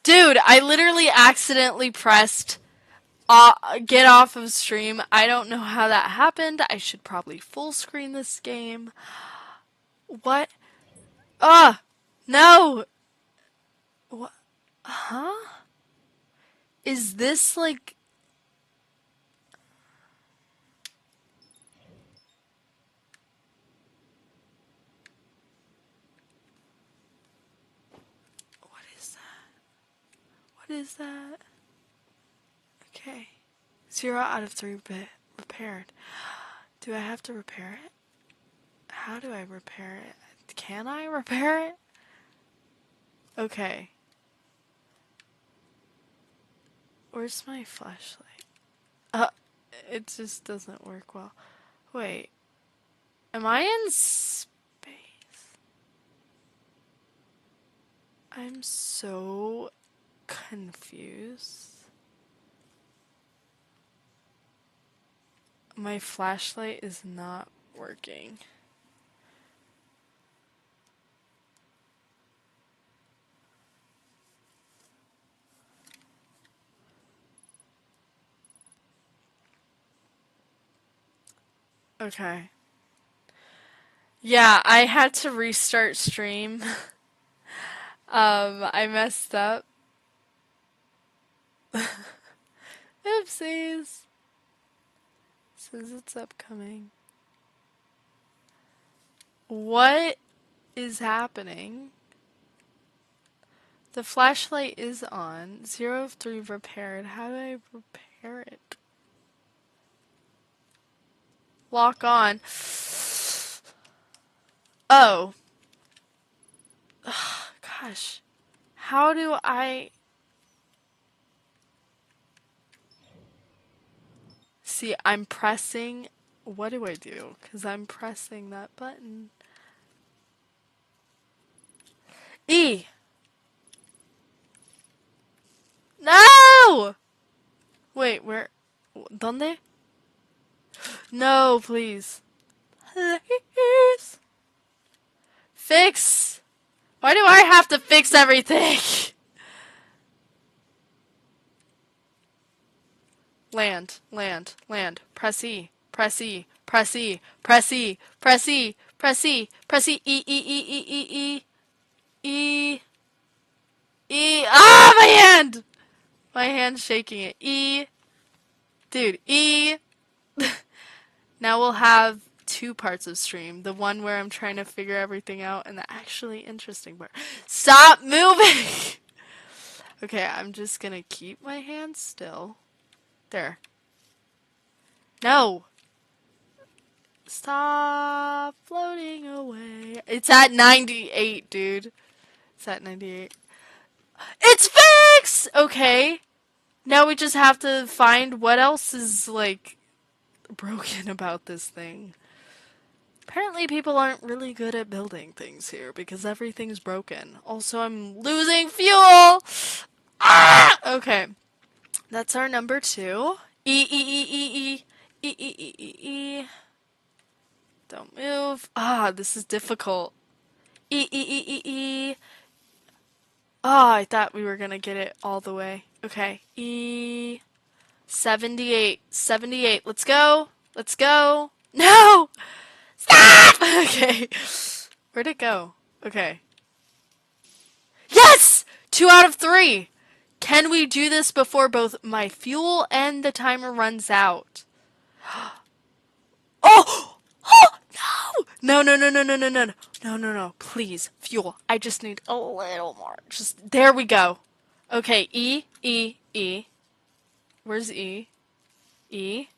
Dude, I literally accidentally pressed get off of stream. I don't know how that happened. I should probably full screen this game. What? No! What? Huh? Is this like... What is that? What is that? Okay. 0 out of 3 repaired. Do I have to repair it? How do I repair it? Can I repair it? Okay. Where's my flashlight? It just doesn't work well. Wait. Am I in space? I'm so confused. My flashlight is not working. Okay. Yeah, I had to restart stream. I messed up. Oopsies. Says it's upcoming. What is happening? The flashlight is on. 0 of 3 repaired. How do I repair it? Lock on. Oh. Ugh, gosh. How do I... See, I'm pressing... What do I do? Because I'm pressing that button. E! No! Wait, where... ¿Dónde? No, please. Please. Fix! Why do I have to fix everything? Land. Press E. Press E. Press E. Press E. Press E. Press E. Press E. E. E. Ah, my hand! My hand's shaking it. E. Dude, E. Now we'll have 2 parts of stream. The one where I'm trying to figure everything out and the actually interesting part. Stop moving! Okay, I'm just gonna keep my hand still. There. No! Stop floating away. It's at 98, dude. It's at 98. It's fixed! Okay. Now we just have to find what else is, like, broken about this thing. Apparently people aren't really good at building things here because everything's broken. Also, I'm losing fuel! Ah! Okay. That's our number 2. E. Don't move. Ah, this is difficult. E. Oh, I thought we were gonna get it all the way. Okay. E. 78. Let's go. No! Stop! Okay. Where'd it go? Okay. Yes! 2 out of 3! Can we do this before both my fuel and the timer runs out? Oh! Oh! No! No. Please, fuel. I just need a little more. Just, there we go. Okay, E. Where's E? E.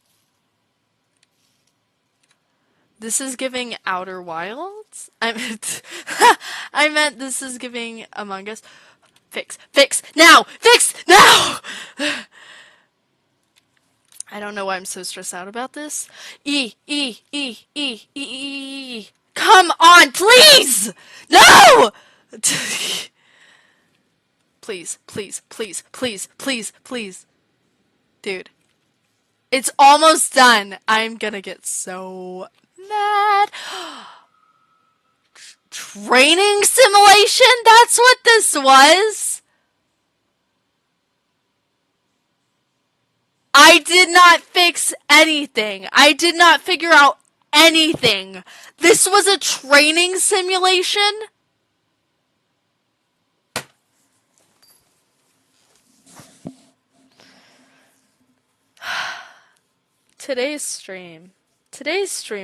This is giving Outer Wilds? I meant this is giving Among Us. Fix now! I don't know why I'm so stressed out about this. E. Come on, please! No! Please. Dude. It's almost done. I'm gonna get so mad. Training simulation? That's what this was? I did not fix anything. I did not figure out anything. This was a training simulation? Today's stream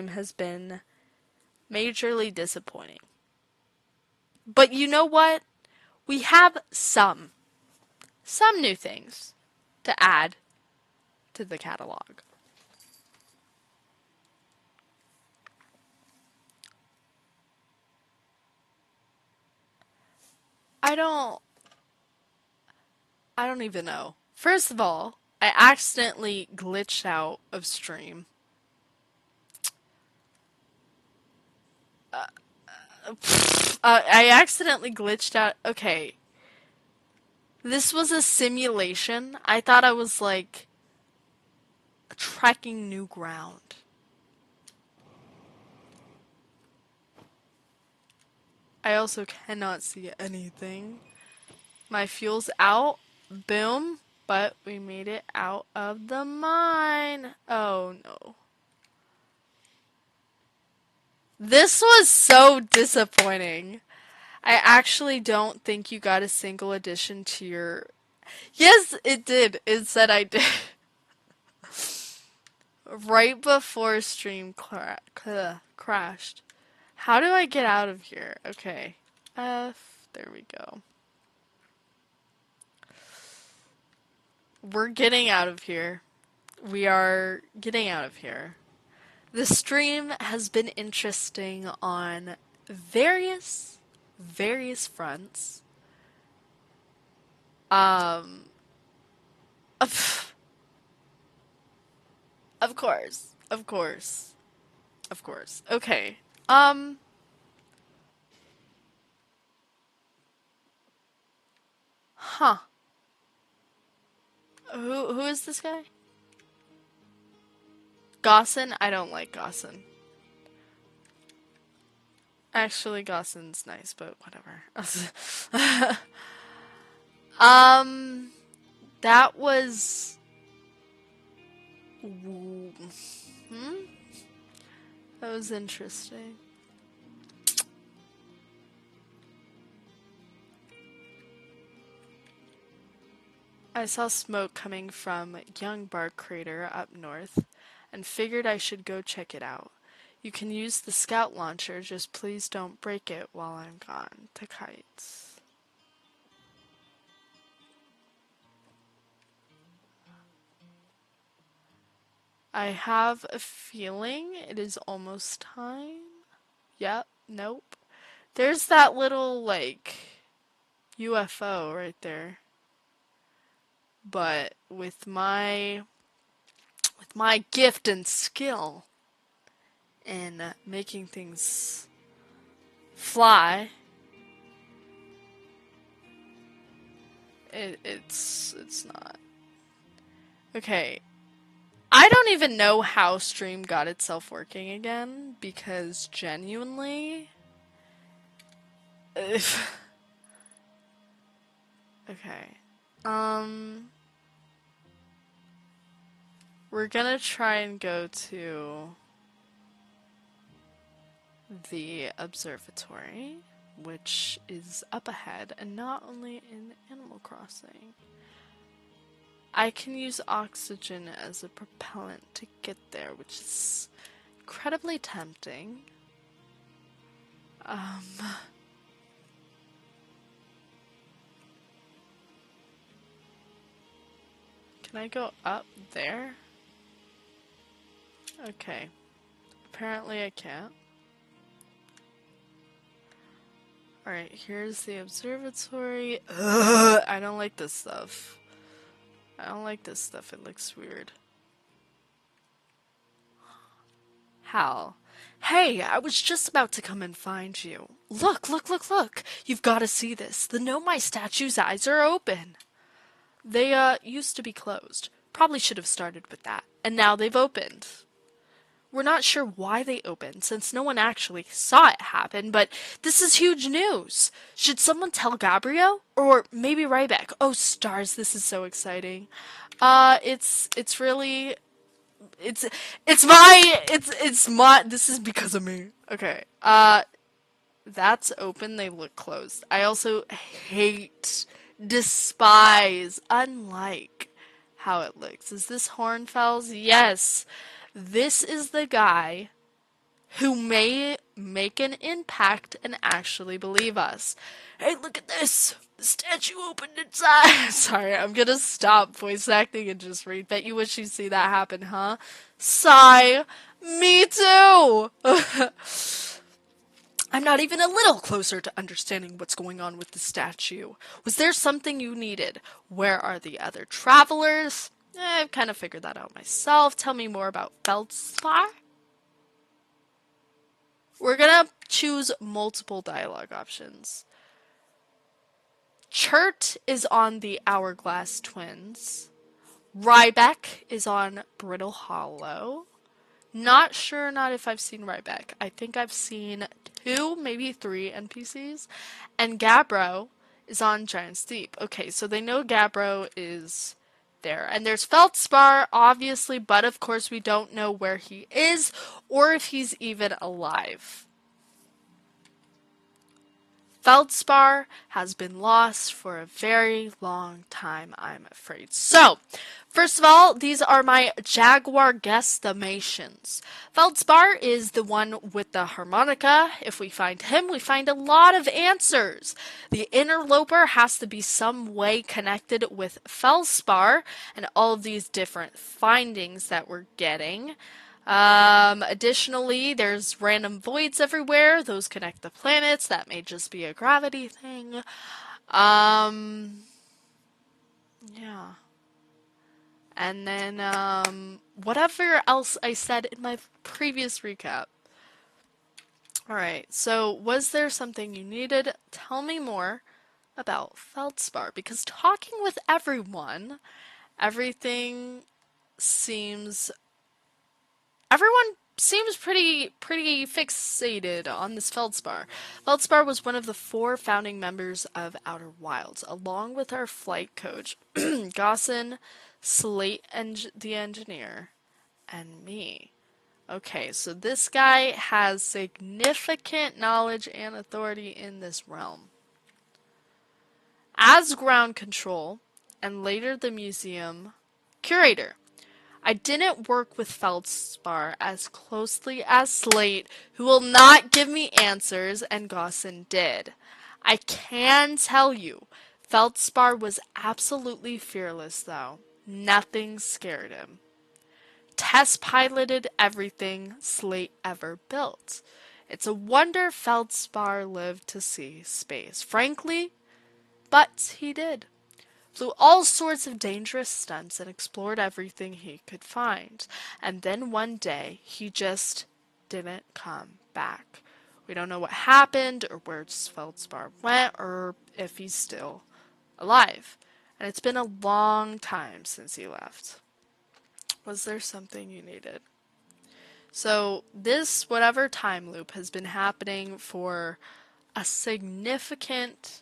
has been majorly disappointing. But you know what? We have some new things to add to the catalog. I don't even know. First of all, I accidentally glitched out of stream. I accidentally glitched out. Okay. This was a simulation. I thought I was like tracking new ground. I also cannot see anything. My fuel's out. Boom. But we made it out of the mine. Oh no. This was so disappointing. I actually don't think you got a single addition to your... Yes, it did. It said I did. Right before stream crashed. How do I get out of here? Okay. There we go. We're getting out of here. We are getting out of here. The stream has been interesting on various fronts. Of course. Okay. Huh. Who is this guy? Gossin? I don't like Gossin. Actually, Gossin's nice, but whatever. That was... That was interesting. I saw smoke coming from Young Bark Crater up north and figured I should go check it out. You can use the scout launcher, just please don't break it while I'm gone. To kites. I have a feeling it is almost time. Yep, nope. There's that little, like, UFO right there. But with my gift and skill in making things fly, it's not. Okay. I don't even know how stream got itself working again, because genuinely... Okay. We're gonna try and go to the observatory, which is up ahead, and not only in Animal Crossing. I can use oxygen as a propellant to get there, which is incredibly tempting. Can I go up there? Okay. Apparently I can't. Alright, here's the observatory. Ugh, I don't like this stuff. It looks weird. Hal. Hey, I was just about to come and find you. Look! You've got to see this. The Nomai statue's eyes are open. They, used to be closed. Probably should have started with that. And now they've opened. We're not sure why they opened, since no one actually saw it happen, but this is huge news. Should someone tell Gabrielle? Or maybe Ryback? Oh, stars, this is so exciting. It's really, it's, it's my, this is because of me. Okay, that's open, they look closed. I also hate, despise, unlike how it looks. Is this Hornfels? Yes. This is the guy who may make an impact and actually believe us. Hey, look at this! The statue opened inside! Sorry, I'm gonna stop voice acting and just read. Bet you wish you'd see that happen, huh? Sigh! Me too! I'm not even a little closer to understanding what's going on with the statue. Was there something you needed? Where are the other travelers? I've kind of figured that out myself. Tell me more about Feldspar. We're gonna choose multiple dialogue options. Chert is on the Hourglass Twins. Ryback is on Brittle Hollow. Not sure not if I've seen Ryback. I think I've seen 2, maybe 3 NPCs. And Gabbro is on Giant's Deep. Okay, so they know Gabbro is there. And there's Feldspar, obviously, but of course we don't know where he is or if he's even alive. Feldspar has been lost for a very long time, I'm afraid. So, first of all, these are my Jaguar guesstimations. Feldspar is the one with the harmonica. If we find him, we find a lot of answers. The interloper has to be some way connected with Feldspar and all of these different findings that we're getting. Additionally, there's random voids everywhere. Those connect the planets. That may just be a gravity thing. Yeah. And then, whatever else I said in my previous recap. Alright, so was there something you needed? Tell me more about Feldspar. Because talking with everyone, everything seems everyone seems pretty fixated on this Feldspar. Feldspar was one of the 4 founding members of Outer Wilds, along with our flight coach, Gossin, Slate, and the engineer, and me. Okay, so this guy has significant knowledge and authority in this realm. As ground control, and later the museum curator, I didn't work with Feldspar as closely as Slate, who will not give me answers, and Gossin did. I can tell you, Feldspar was absolutely fearless, though. Nothing scared him. Test piloted everything Slate ever built. It's a wonder Feldspar lived to see space. Frankly, but he did. Flew all sorts of dangerous stunts and explored everything he could find. And then one day, he just didn't come back. We don't know what happened, or where Feldspar went, or if he's still alive. And it's been a long time since he left. Was there something you needed? So this, whatever time loop, has been happening for a significant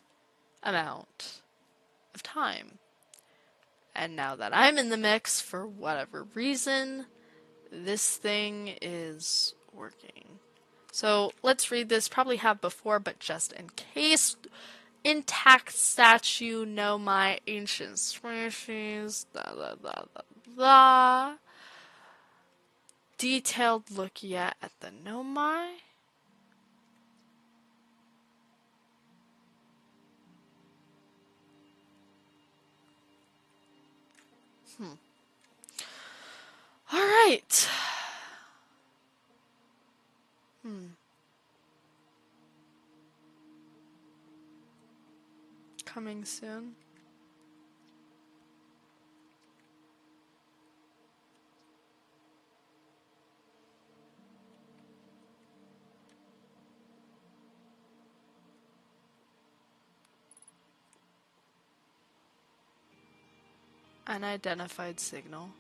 amount of time. And now that I'm in the mix, for whatever reason, this thing is working. So let's read this. Probably have before, but just in case. Intact statue, know my ancient species, da da da da da. Detailed look yet at the Nomai. Alright. Coming soon. Unidentified signal.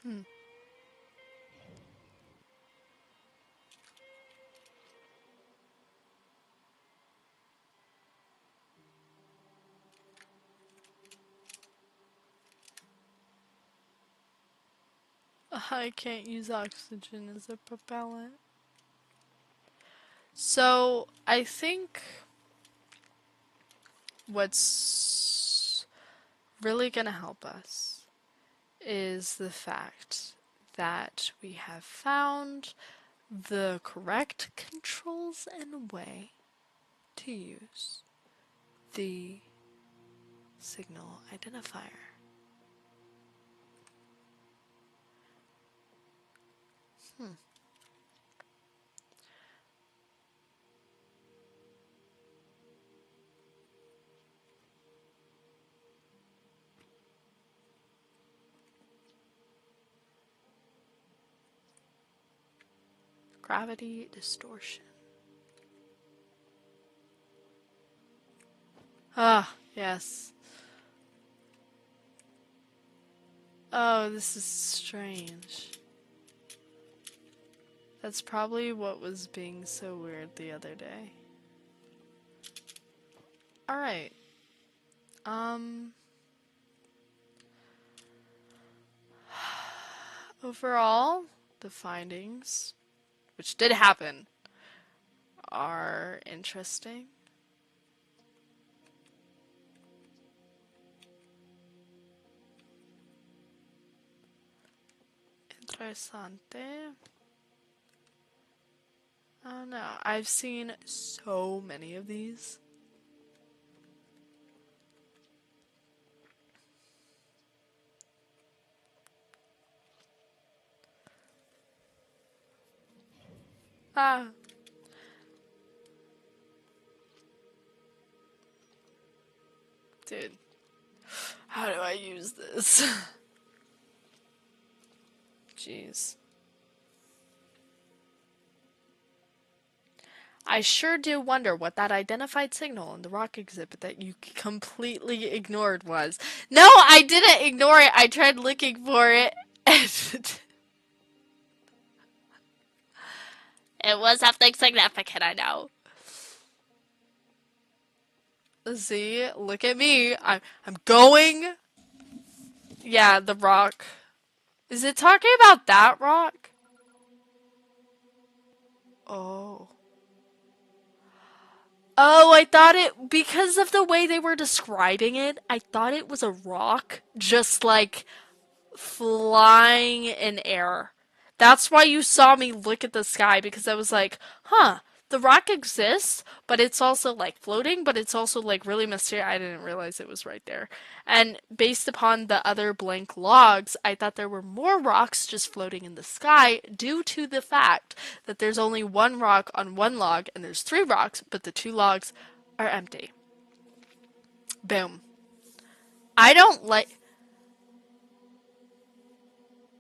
Hmm. I can't use oxygen as a propellant. So, I think what's really gonna help us is the fact that we have found the correct controls and way to use the signal identifier. Gravity distortion. Ah, yes. Oh, this is strange. That's probably what was being so weird the other day. Alright. Overall, the findings, which did happen, are interesting. Interessante. I don't know. I've seen so many of these. Ah. Dude. How do I use this? Jeez. I sure do wonder what that identified signal in the rock exhibit that you completely ignored was. No, I didn't ignore it. I tried looking for it. It was something significant, I know. See, look at me. I'm going. Yeah, the rock. Is it talking about that rock? Oh. Oh, I thought it, because of the way they were describing it, I thought it was a rock just like flying in air. That's why you saw me look at the sky, because I was like, huh, the rock exists, but it's also like floating, but it's also like really mysterious. I didn't realize it was right there. And based upon the other blank logs, I thought there were more rocks just floating in the sky due to the fact that there's only one rock on one log and there's three rocks, but the two logs are empty. Boom. I don't like.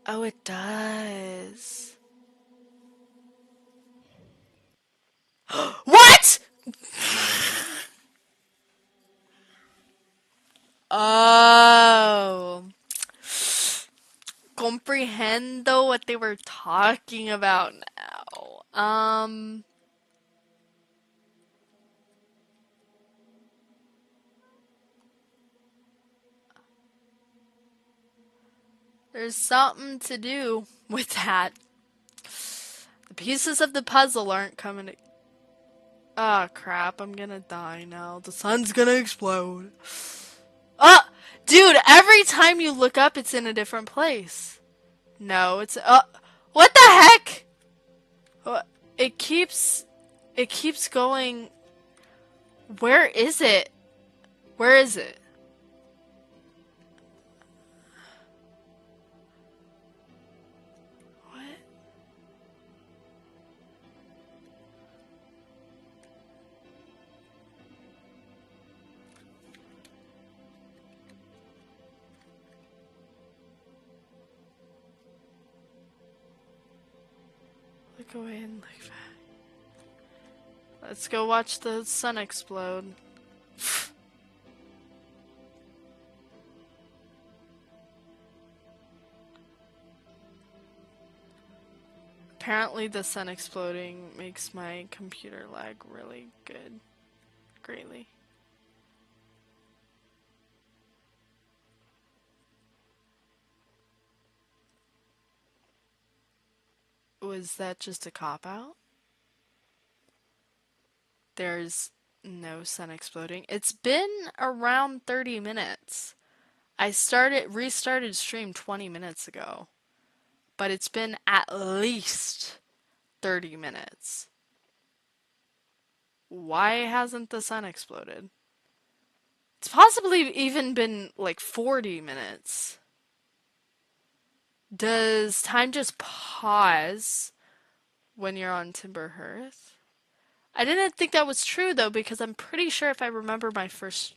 Oh, it does. What? Oh. Comprehendo what they were talking about now. There's something to do with that. The pieces of the puzzle aren't coming to... Oh, crap. I'm gonna die now. The sun's gonna explode. Oh! Dude, every time you look up, it's in a different place. No, it's... what the heck? It keeps... It keeps going... Where is it? Where is it? What? Look away and look back. Let's go watch the sun explode. Apparently the sun exploding makes my computer lag really good. Greatly. Was that just a cop-out? There's no sun exploding. It's been around 30 minutes. I restarted stream 20 minutes ago. But it's been at least 30 minutes. Why hasn't the sun exploded? It's possibly even been like 40 minutes. Does time just pause when you're on Timber Hearth? I didn't think that was true though, because I'm pretty sure if I remember my first.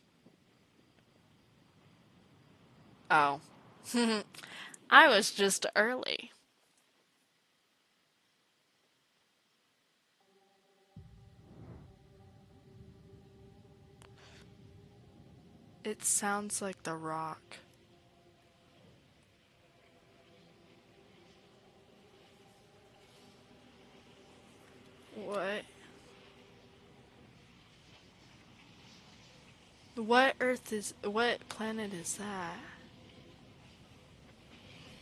Oh. I was just early. It sounds like The Rock. What? What planet is that?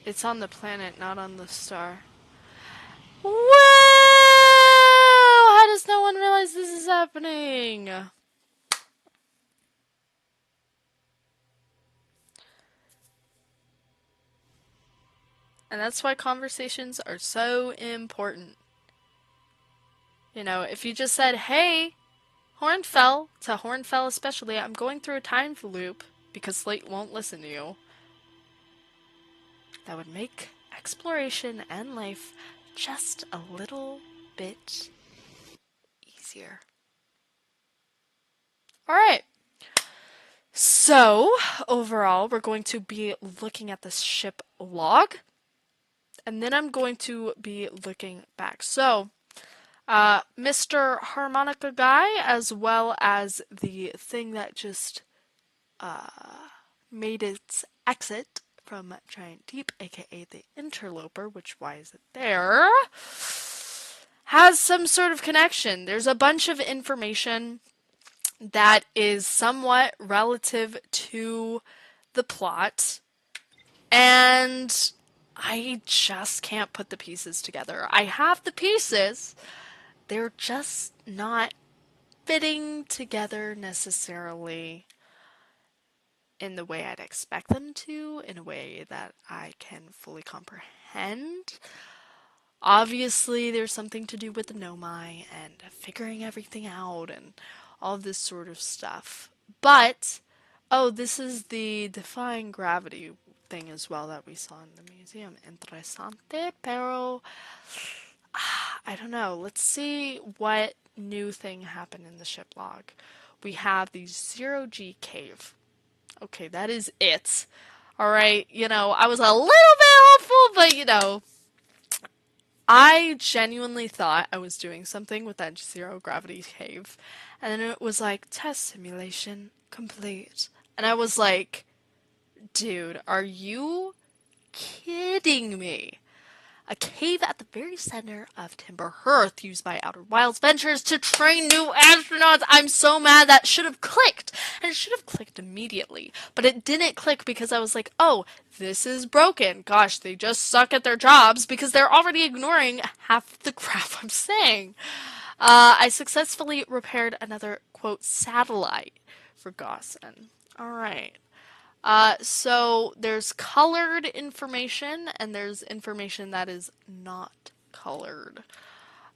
It's on the planet, not on the star. Whoa! How does no one realize this is happening? And that's why conversations are so important. You know, if you just said, hey, Hornfell, to Hornfell especially, I'm going through a time loop because Slate won't listen to you, that would make exploration and life just a little bit easier. Alright. So, overall, we're going to be looking at the ship log. And then I'm going to be looking back. So, Mr. Harmonica Guy, as well as the thing that just made its exit from Giant Deep, aka the Interloper, which why is it there, has some sort of connection. There's a bunch of information that is somewhat relative to the plot, and I just can't put the pieces together. I have the pieces, they're just not fitting together necessarily in the way I'd expect them to, in a way that I can fully comprehend. Obviously, there's something to do with the Nomai and figuring everything out and all this sort of stuff. But, oh, this is the defying gravity thing as well that we saw in the museum. Interessante, pero I don't know. Let's see what new thing happened in the ship log. We have the 0G cave. Okay, that is it. Alright, I was a little bit hopeful, but I genuinely thought I was doing something with that zero gravity cave. And then it was like, test simulation complete. And I was like, dude, are you kidding me? A cave at the very center of Timber Hearth used by OUTERWILDS Ventures to train new astronauts. I'm so mad that should have clicked. And it should have clicked immediately. But it didn't click because I was like, oh, this is broken. Gosh, they just suck at their jobs because they're already ignoring half the crap I'm saying. I successfully repaired another, quote, satellite for Gaussen. Alright. So there's colored information and there's information that is not colored.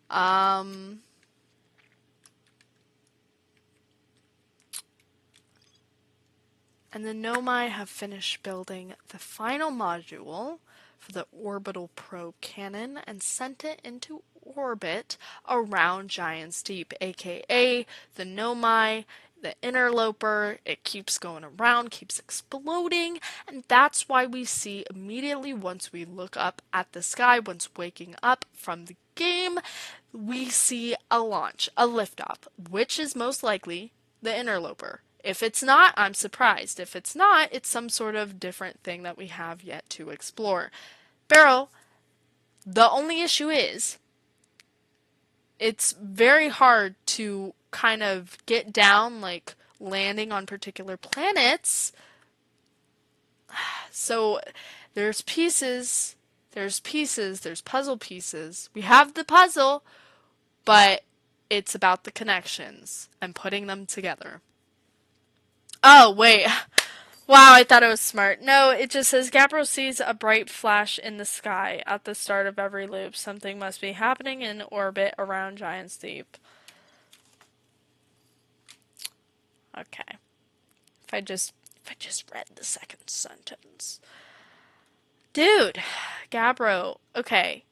And the Nomai have finished building the final module for the orbital probe cannon and sent it into orbit around Giant's Deep, aka the Nomai, the interloper. It keeps going around, keeps exploding, and that's why we see immediately once we look up at the sky, once waking up from the game, we see a launch, a liftoff, which is most likely the interloper. If it's not, I'm surprised. If it's not, it's some sort of different thing that we have yet to explore. Beryl, the only issue is it's very hard to kind of get down, like landing on particular planets. So there's pieces, there's puzzle pieces. We have the puzzle, but it's about the connections and putting them together. Oh, wait. Wow, I thought it was smart. No, it just says Gabbro sees a bright flash in the sky at the start of every loop. Something must be happening in orbit around Giant's Deep. Okay. If I just read the second sentence. Dude, Gabbro. Okay.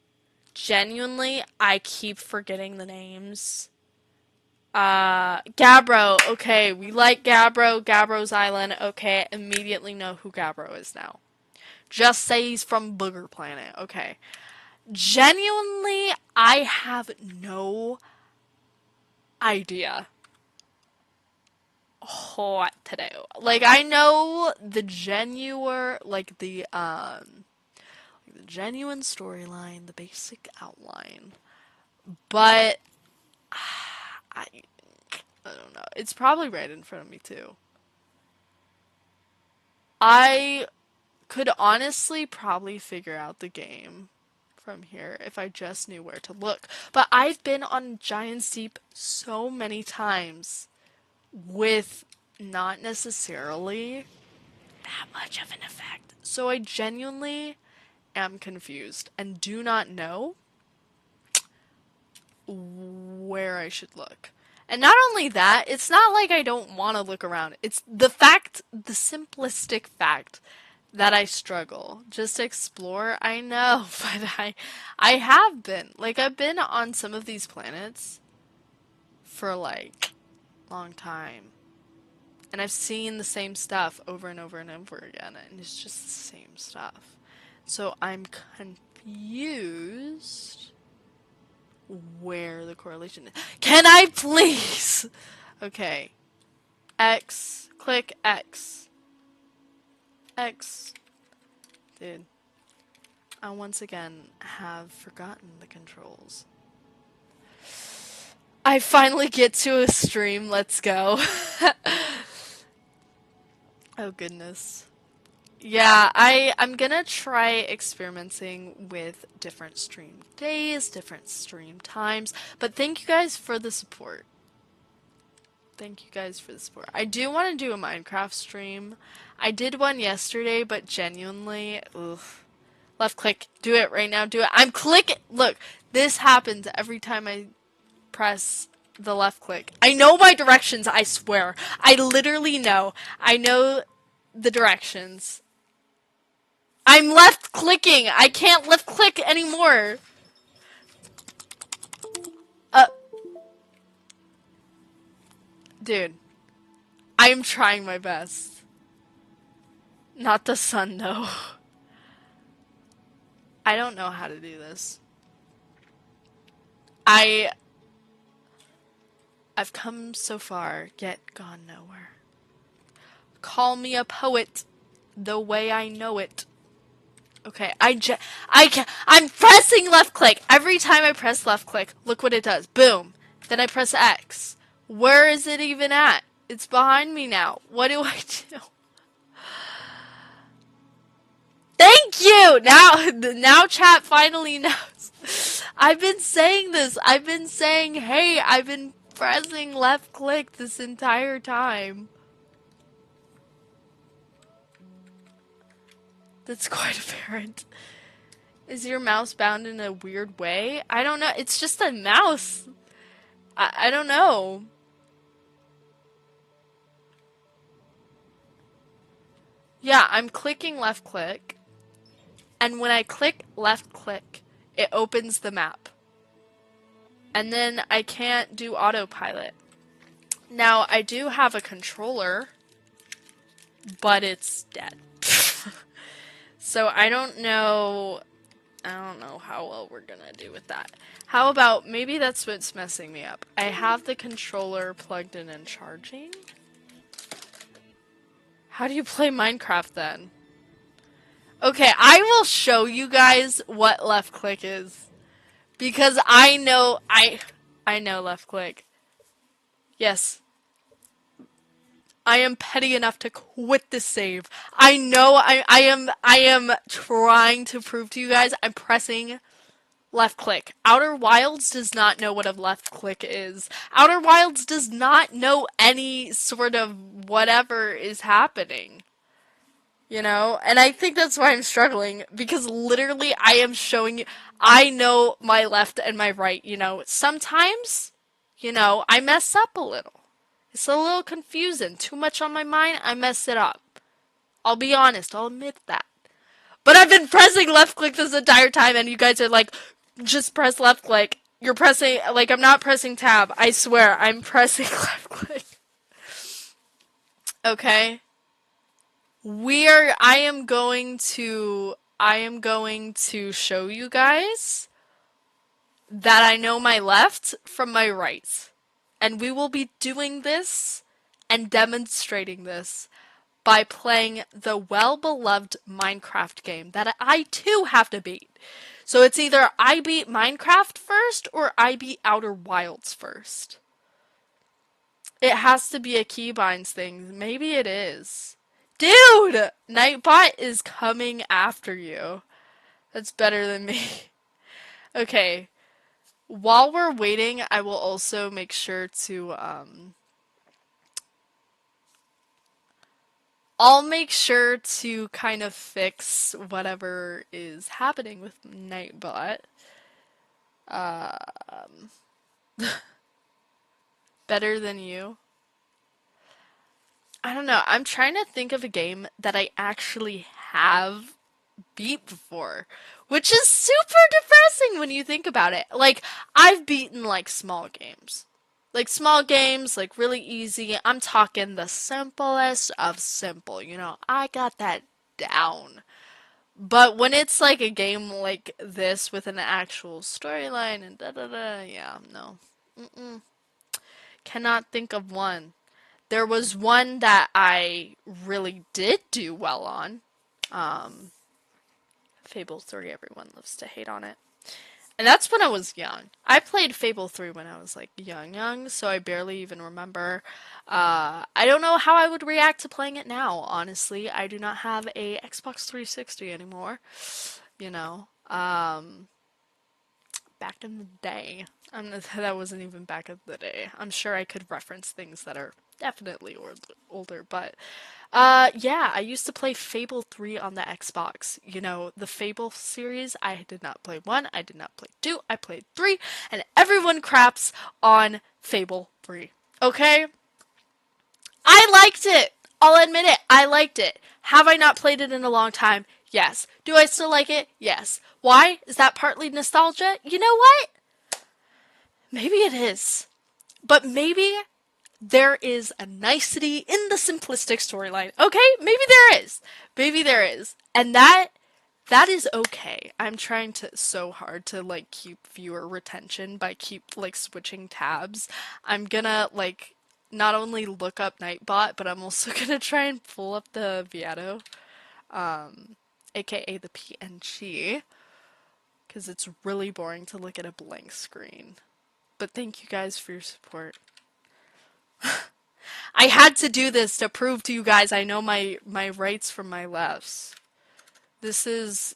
Genuinely, I keep forgetting the names. Gabbro. Okay, we like Gabbro. Gabbro's Island. Okay, immediately know who Gabbro is now. Just say he's from Booger Planet. Okay. Genuinely, I have no idea what to do. Like, I know the genuine storyline, the basic outline, but I don't know. It's probably right in front of me too. I could honestly probably figure out the game from here if I just knew where to look. But I've been on Giant's Deep so many times with not necessarily that much of an effect. So I genuinely am confused and do not know where I should look. And not only that, it's not like I don't want to look around. It's the simplistic fact that I struggle just to explore. I know, but I have been. Like, I've been on some of these planets for like a long time. And I've seen the same stuff over and over and over again, and it's just the same stuff. So I'm confused where the correlation is. Can I please? Okay. X. Click X. X. Dude. I once again have forgotten the controls. I finally get to a stream. Let's go. Oh goodness. Yeah, I'm gonna try experimenting with different stream days, different stream times, but thank you guys for the support. Thank you guys for the support. I do want to do a Minecraft stream. I did one yesterday, but genuinely, ugh. Left click. Do it right now. Do it. I'm clicking. Look, this happens every time I press the left click. I know my directions, I swear. I literally know. I know the directions. I'm left clicking. I can't left click anymore. Dude. I'm trying my best. Not the sun, though. I don't know how to do this. I've come so far, yet gone nowhere. Call me a poet, the way I know it. Okay, I'm pressing left click. Every time I press left click, look what it does. Boom. Then I press X. Where is it even at? It's behind me now. What do I do? Thank you! Now chat finally knows. I've been saying this. I've been saying, hey, I've been pressing left click this entire time. That's quite apparent. Is your mouse bound in a weird way? I don't know. It's just a mouse. I don't know. Yeah, I'm clicking left click. And when I click left click, it opens the map. And then I can't do autopilot. Now, I do have a controller, but it's dead. So I don't know how well we're gonna do with that. How about, maybe that's what's messing me up. I have the controller plugged in and charging. How do you play Minecraft then? Okay, I will show you guys what left click is. Because I know, I know left click. Yes. I am petty enough to quit this save. I know I am trying to prove to you guys I'm pressing left click. Outer Wilds does not know what a left click is. Outer Wilds does not know any sort of whatever is happening. You know? And I think that's why I'm struggling because literally I am showing you I know my left and my right, you know. Sometimes, I mess up a little. It's a little confusing. Too much on my mind, I mess it up. I'll be honest, I'll admit that. But I've been pressing left click this entire time, and you guys are like, just press left click. You're pressing, like, I'm not pressing tab. I swear, I'm pressing left click. Okay? I am going to show you guys that I know my left from my right. And we will be doing this and demonstrating this by playing the well-beloved Minecraft game that I too have to beat. So it's either I beat Minecraft first or I beat Outer Wilds first. It has to be a keybinds thing. Maybe it is. Dude! Nightbot is coming after you. That's better than me. Okay. While we're waiting, I will also make sure to, I'll make sure to kind of fix whatever is happening with Nightbot. Better than you. I don't know. I'm trying to think of a game that I actually have beat before, which is super depressing when you think about it. Like, I've beaten like small games. Like small games, like really easy. I'm talking the simplest of simple, I got that down. But when it's like a game like this with an actual storyline and da da da, yeah, no. Mm-mm. Cannot think of one. There was one that I really did do well on. Um, Fable 3, everyone loves to hate on it. And that's when I was young. I played Fable 3 when I was like young, so I barely even remember. I don't know how I would react to playing it now, honestly. I do not have a Xbox 360 anymore, you know. Back in the day. That wasn't even back in the day. I'm sure I could reference things that are definitely older, but yeah, I used to play Fable 3 on the Xbox. The Fable series, I did not play 1, I did not play 2, I played 3, and everyone craps on Fable 3. Okay? I liked it! I'll admit it, I liked it. Have I not played it in a long time? Yes. Do I still like it? Yes. Why? Is that partly nostalgia? You know what? Maybe it is. But maybe there is a nicety in the simplistic storyline. Okay, maybe there is. Maybe there is. And that is okay. I'm trying to so hard to like keep viewer retention by keep like switching tabs. I'm gonna like not only look up Nightbot, but I'm also gonna try and pull up the Viato, aka the PNG, because it's really boring to look at a blank screen. But thank you guys for your support. I had to do this to prove to you guys I know my rights from my lefts. This is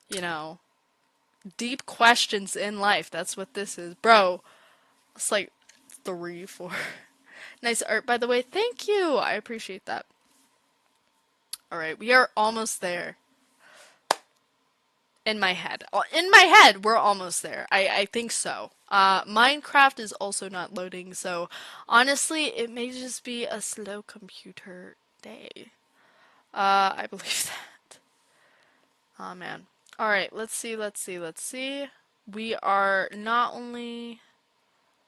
you know, deep questions in life. That's what this is. Bro, it's like 3, 4. Nice art, by the way. Thank you. I appreciate that. Alright, we are almost there. In my head. In my head, we're almost there. I think so. Minecraft is also not loading, so honestly, it may just be a slow computer day. I believe that. Oh man. Alright, let's see. We are not only...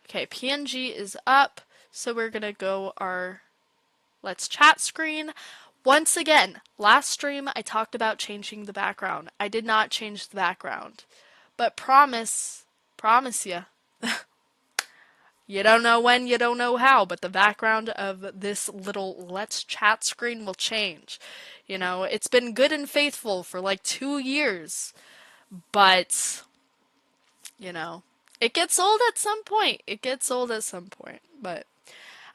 Okay, PNG is up, so we're gonna go our Let's Chat screen. Once again, last stream I talked about changing the background. I did not change the background. But promise ya, you don't know when, you don't know how, but the background of this little Let's Chat screen will change. It's been good and faithful for like 2 years, but, It gets old at some point. It gets old at some point, but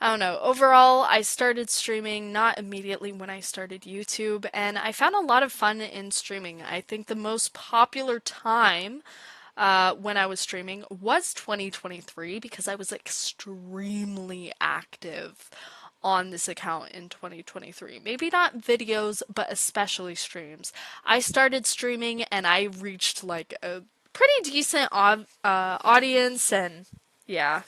I don't know. Overall, I started streaming not immediately when I started YouTube, and I found a lot of fun in streaming. I think the most popular time when I was streaming was 2023 because I was extremely active on this account in 2023. Maybe not videos, but especially streams. I started streaming and I reached like a pretty decent audience, and yeah.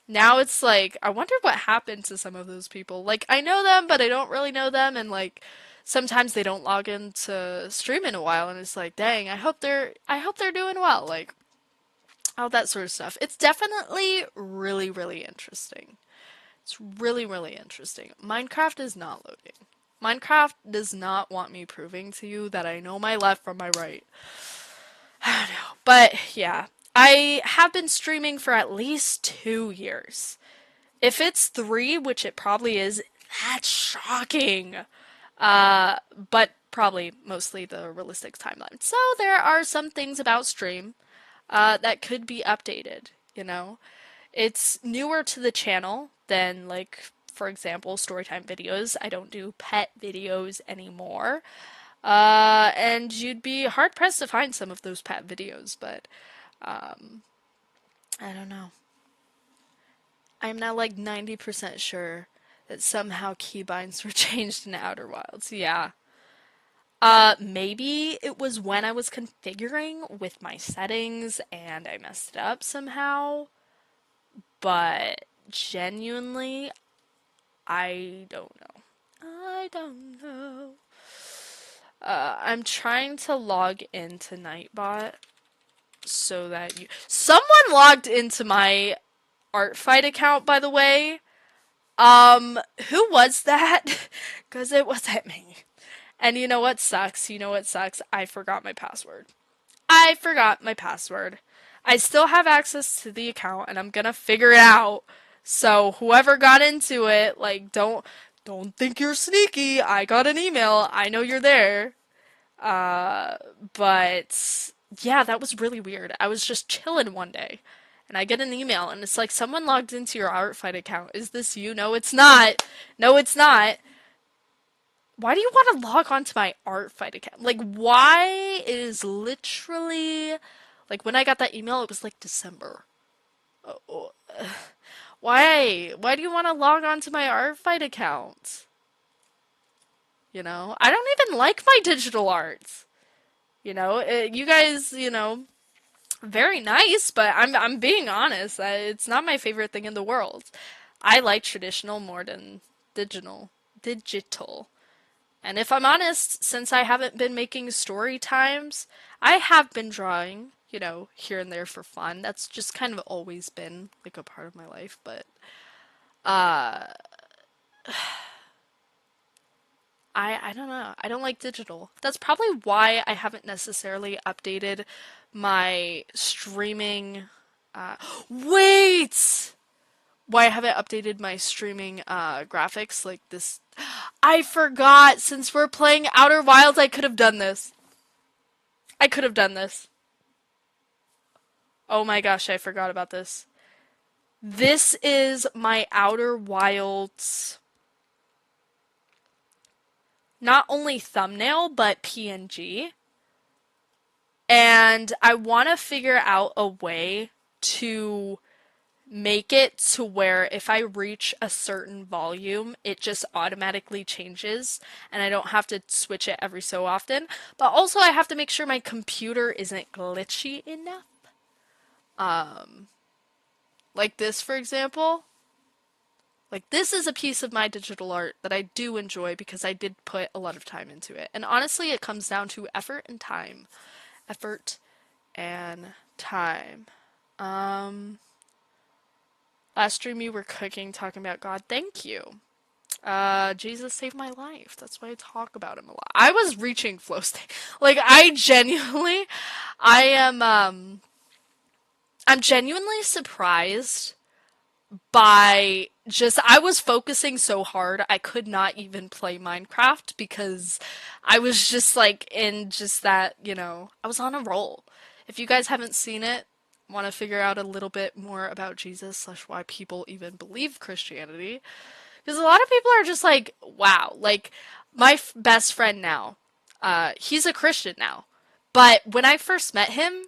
Now it's like, I wonder what happened to some of those people. Like, I know them, but I don't really know them, and like, sometimes they don't log into stream in a while, and it's like, dang, I hope they're doing well. Like, all that sort of stuff. It's definitely really, really interesting. It's really, really interesting. Minecraft is not loading. Minecraft does not want me proving to you that I know my left from my right. I don't know. But yeah, I have been streaming for at least 2 years. If it's three, which it probably is, that's shocking. But probably mostly the realistic timeline. So there are some things about stream that could be updated, you know? It's newer to the channel than, like, for example, storytime videos. I don't do pet videos anymore. And you'd be hard pressed to find some of those pet videos, but I don't know. I'm now like 90% sure that somehow keybinds were changed in Outer Wilds. Yeah. Maybe it was when I was configuring with my settings and I messed it up somehow, but genuinely, I don't know. I don't know. I'm trying to log into Nightbot so that you. Someone logged into my art fight account, by the way. Who was that? Because it wasn't me. And you know what sucks? You know what sucks? I forgot my password. I forgot my password. I still have access to the account and I'm gonna figure it out. So whoever got into it, like don't think you're sneaky. I got an email. I know you're there. But yeah, that was really weird. I was just chilling one day and I get an email and it's like someone logged into your Artfight account. Is this you? No, it's not. No, it's not. Why do you want to log on to my Artfight account? Like, why? It is literally like when I got that email, it was like December. Oh, oh, why? Why do you want to log on to my Artfight account? You know, I don't even like my digital arts. You know, you guys, you know, very nice, but I'm being honest. It's not my favorite thing in the world. I like traditional more than digital. Digital. And if I'm honest, since I haven't been making story times, I have been drawing, you know, here and there for fun. That's just kind of always been like a part of my life, but uh I don't know. I don't like digital. That's probably why I haven't necessarily updated my streaming wait! Why I haven't updated my streaming graphics like this. I forgot, since we're playing Outer Wilds, I could have done this. I could have done this. Oh my gosh, I forgot about this. This is my Outer Wilds not only thumbnail but PNG. And I want to figure out a way to make it to where if I reach a certain volume, it just automatically changes and I don't have to switch it every so often. But also I have to make sure my computer isn't glitchy enough. Like this, for example. Like this is a piece of my digital art that I do enjoy because I did put a lot of time into it. And honestly, it comes down to effort and time. Effort and time. Um Last stream you were cooking, talking about God. Thank you. Jesus saved my life. That's why I talk about him a lot. I was reaching flow state. Like, I genuinely, I am, I'm genuinely surprised by just, I was focusing so hard, I could not even play Minecraft because I was just like in just that, you know, I was on a roll. If you guys haven't seen it, want to figure out a little bit more about Jesus slash why people even believe Christianity. Because a lot of people are just like, wow, like my best friend now, he's a Christian now. But when I first met him,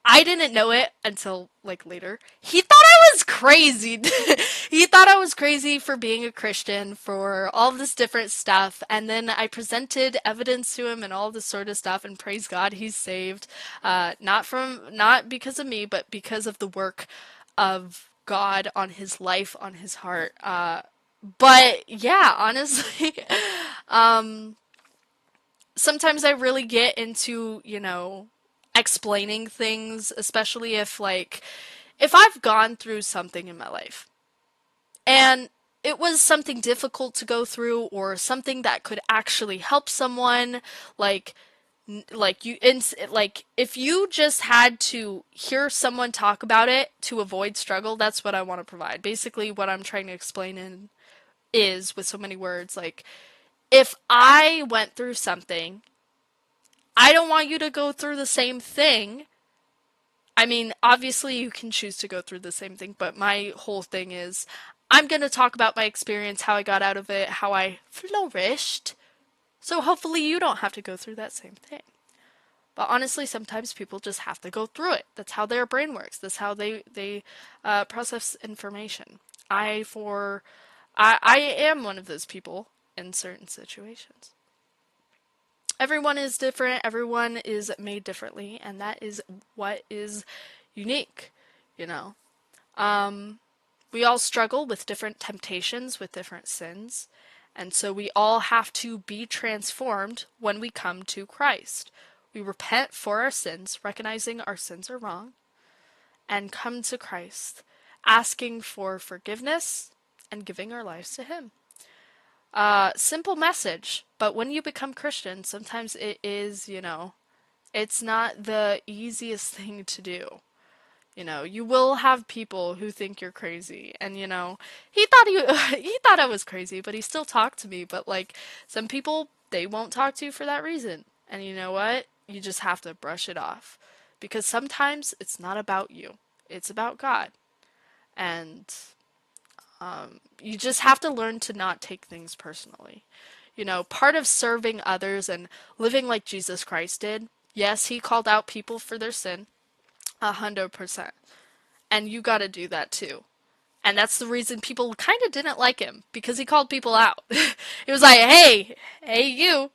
I didn't know it until like later. He thought I was crazy. He thought I was crazy for being a Christian, for all this different stuff. And then I presented evidence to him and all this sort of stuff. And praise God, he's saved. Not because of me, but because of the work of God on his life, on his heart. But yeah, honestly, um, sometimes I really get into, explaining things, especially if I've gone through something in my life and it was something difficult to go through or something that could actually help someone, like like if you just had to hear someone talk about it to avoid struggle, that's what I want to provide. Basically, what I'm trying to explain is with so many words, like if I went through something, I don't want you to go through the same thing. I mean, obviously you can choose to go through the same thing, but my whole thing is I'm going to talk about my experience, how I got out of it, how I flourished. So hopefully you don't have to go through that same thing. But honestly, sometimes people just have to go through it. That's how their brain works. That's how they process information. I am one of those people in certain situations. Everyone is different, everyone is made differently, and that is what is unique, you know. Um, we all struggle with different temptations, with different sins, and so we all have to be transformed when we come to Christ. We repent for our sins, recognizing our sins are wrong, and come to Christ, asking for forgiveness and giving our lives to Him. Simple message, but when you become Christian, sometimes it is, it's not the easiest thing to do. You will have people who think you're crazy, and he thought he thought I was crazy, but he still talked to me. But like some people, they won't talk to you for that reason, and you know what? You just have to brush it off, because sometimes it's not about you; it's about God, and you just have to learn to not take things personally. Part of serving others and living like Jesus Christ did, yes, he called out people for their sin, 100%. And you gotta do that too. And that's the reason people kind of didn't like him, because he called people out. He was like, hey, you.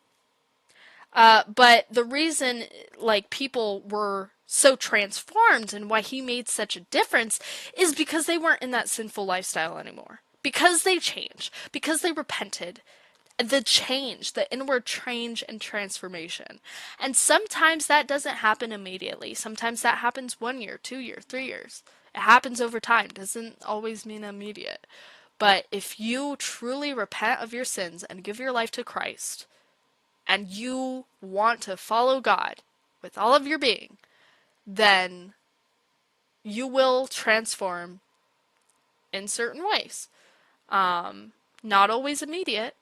But the reason, like, people were so transformed and why he made such a difference is because they weren't in that sinful lifestyle anymore. Because they changed. Because they repented. The change, the inward change and transformation. And sometimes that doesn't happen immediately. Sometimes that happens 1 year, 2 year, 3 years. It happens over time. Doesn't always mean immediate. But if you truly repent of your sins and give your life to Christ, and you want to follow God with all of your being, then you will transform in certain ways. Not always immediate.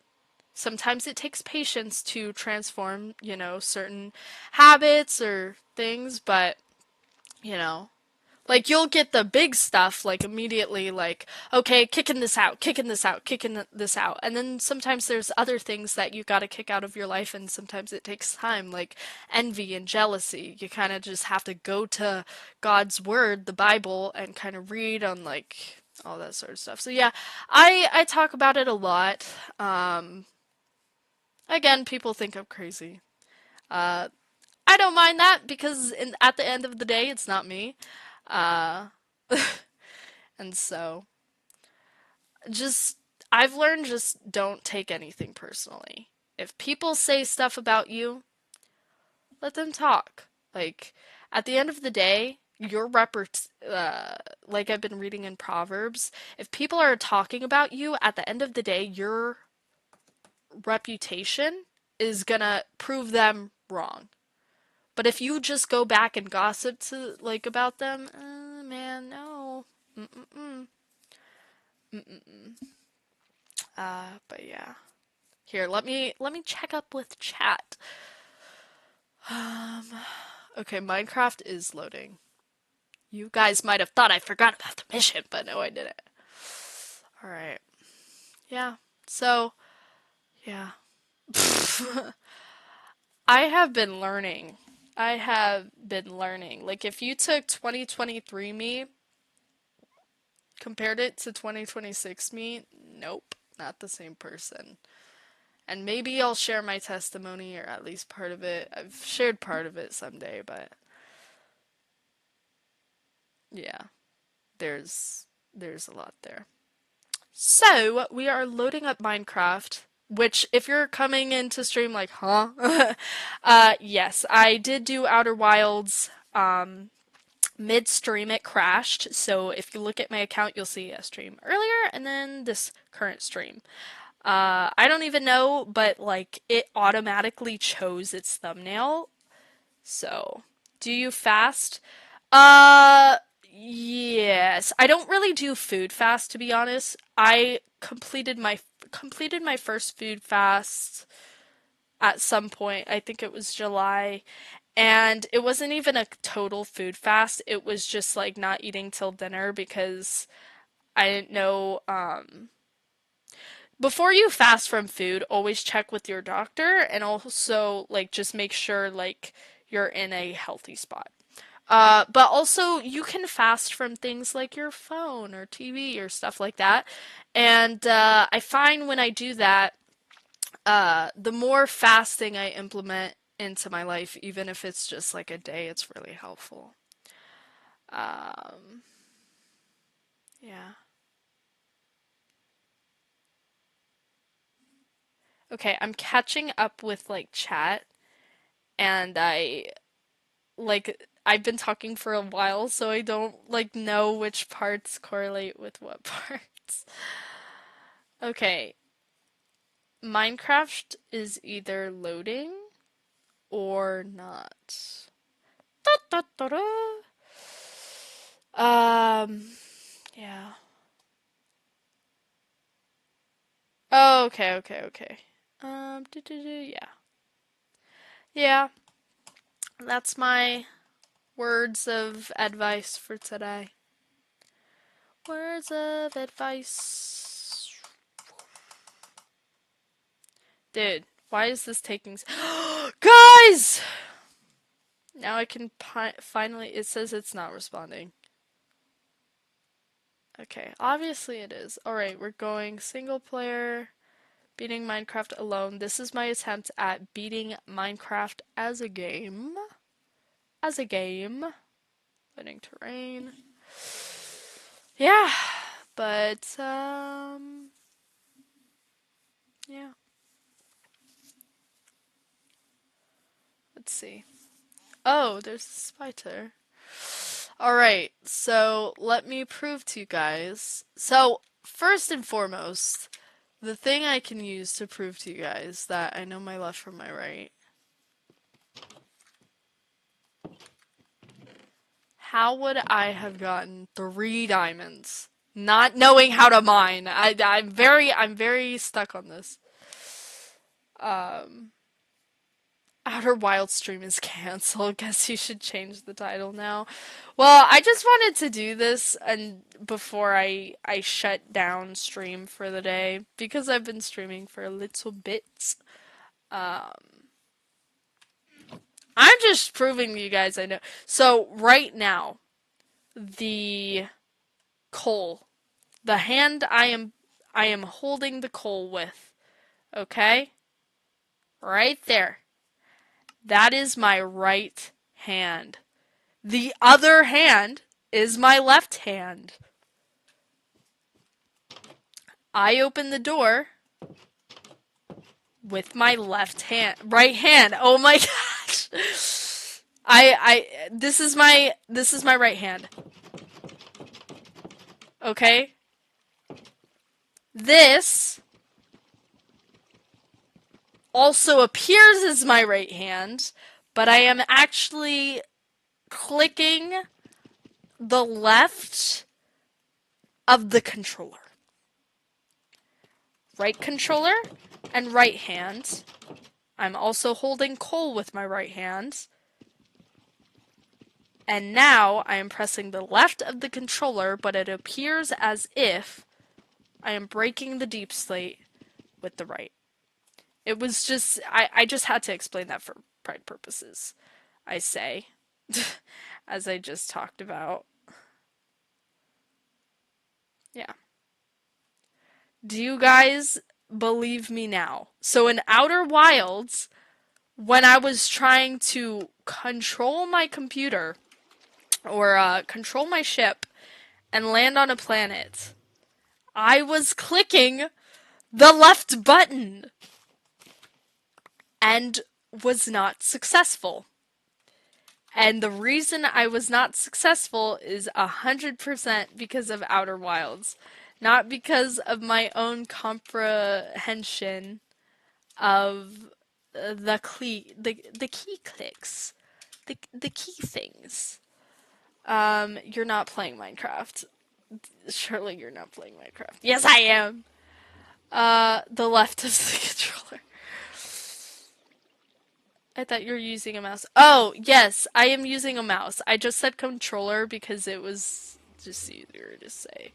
Sometimes it takes patience to transform, certain habits or things, but, you know, like you'll get the big stuff like immediately, like, okay, kicking this out, kicking this out, kicking this out. And then sometimes there's other things that you gotta kick out of your life, and sometimes it takes time, like envy and jealousy. You kind of just have to go to God's word, the Bible, and kind of read on like all that sort of stuff. So yeah, I talk about it a lot. Again, people think I'm crazy. Uh, I don't mind that because at the end of the day, it's not me. Uh, and so, just, I've learned just don't take anything personally. If people say stuff about you, let them talk. Like, at the end of the day, like I've been reading in Proverbs, if people are talking about you, at the end of the day, your reputation is gonna prove them wrong. But if you just go back and gossip to like about them, man, no. Mm-mm-mm. Mm-mm-mm. But yeah. Here, let me check up with chat. Um, okay, Minecraft is loading. You guys might have thought I forgot about the mission, but no, I didn't. Alright. Yeah. So, yeah. I have been learning. I have been learning. Like, if you took 2023 me, compared it to 2026 me, nope, not the same person. And maybe I'll share my testimony, or at least part of it. I've shared part of it someday, but yeah, there's a lot there. So, we are loading up Minecraft, which, if you're coming into stream like, huh? Yes, I did do Outer Wilds. Mid-stream it crashed, so if you look at my account, you'll see a stream earlier and then this current stream. I don't even know, but like it automatically chose its thumbnail. So, do you fast? Yes. I don't really do food fast, to be honest. I completed my first food fast at some point. I think it was July. And it wasn't even a total food fast. It was just like not eating till dinner because I didn't know before you fast from food, always check with your doctor and also like just make sure like you're in a healthy spot. But also you can fast from things like your phone or TV or stuff like that. And I find when I do that, the more fasting I implement into my life, even if it's just like a day, it's really helpful. Um, yeah. Okay, I'm catching up with like chat, and I've been talking for a while, so I don't like know which parts correlate with what parts. Okay, Minecraft is either loading or not. Da, da, da, da. Yeah. Oh, okay, okay, okay. Yeah. Yeah, that's my words of advice for today. Words of advice. Dude, why is this taking Guys! Now I can finally it says it's not responding. Okay, obviously it is. Alright, we're going single player, beating Minecraft alone. This is my attempt at beating Minecraft as a game. As a game. Letting terrain. Yeah, but yeah. Let's see. Oh, there's a spider. Alright, so let me prove to you guys. So, first and foremost, the thing I can use to prove to you guys that I know my left from my right. How would I have gotten 3 diamonds? Not knowing how to mine. I'm very stuck on this. Um, Outer Wild stream is canceled. Guess you should change the title now. Well, I just wanted to do this and before I shut down stream for the day because I've been streaming for a little bit. Um, I'm just proving to you guys I know. So right now, the coal, the hand I am holding the coal with, okay? Right there. That is my right hand. The other hand is my left hand. I open the door with my right hand. Oh my gosh. This is my right hand. Okay? This also appears as my right hand, but I am actually clicking the left of the controller. Right controller and right hand. I'm also holding coal with my right hand. And now I am pressing the left of the controller, but it appears as if I am breaking the deep slate with the right. It was just, I just had to explain that for pride purposes, I say, as I just talked about. Yeah. Do you guys believe me now? So in Outer Wilds, when I was trying to control my computer, or control my ship, and land on a planet, I was clicking the left button and was not successful. And the reason I was not successful is 100% because of Outer Wilds, not because of my own comprehension of the key clicks, the key things. You're not playing Minecraft. Surely you're not playing Minecraft. Yes, I am. The left is the controller. I thought you were using a mouse. Oh, yes, I am using a mouse. I just said controller because it was just easier to say.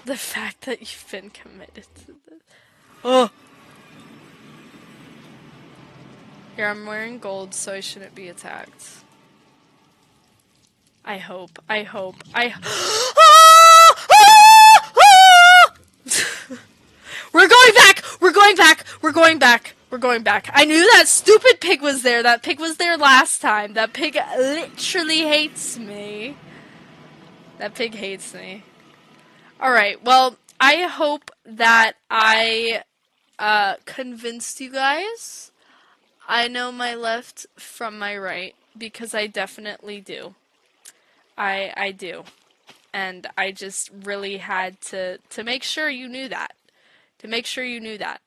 The fact that you've been committed to this. Oh! Here, I'm wearing gold, so I shouldn't be attacked. I hope. We're going back! We're going back! We're going back! We're going back. I knew that stupid pig was there. That pig was there last time. That pig literally hates me. That pig hates me. Alright, well, I hope that I convinced you guys. I know my left from my right, because I definitely do. I do. And I just really had to make sure you knew that. To make sure you knew that.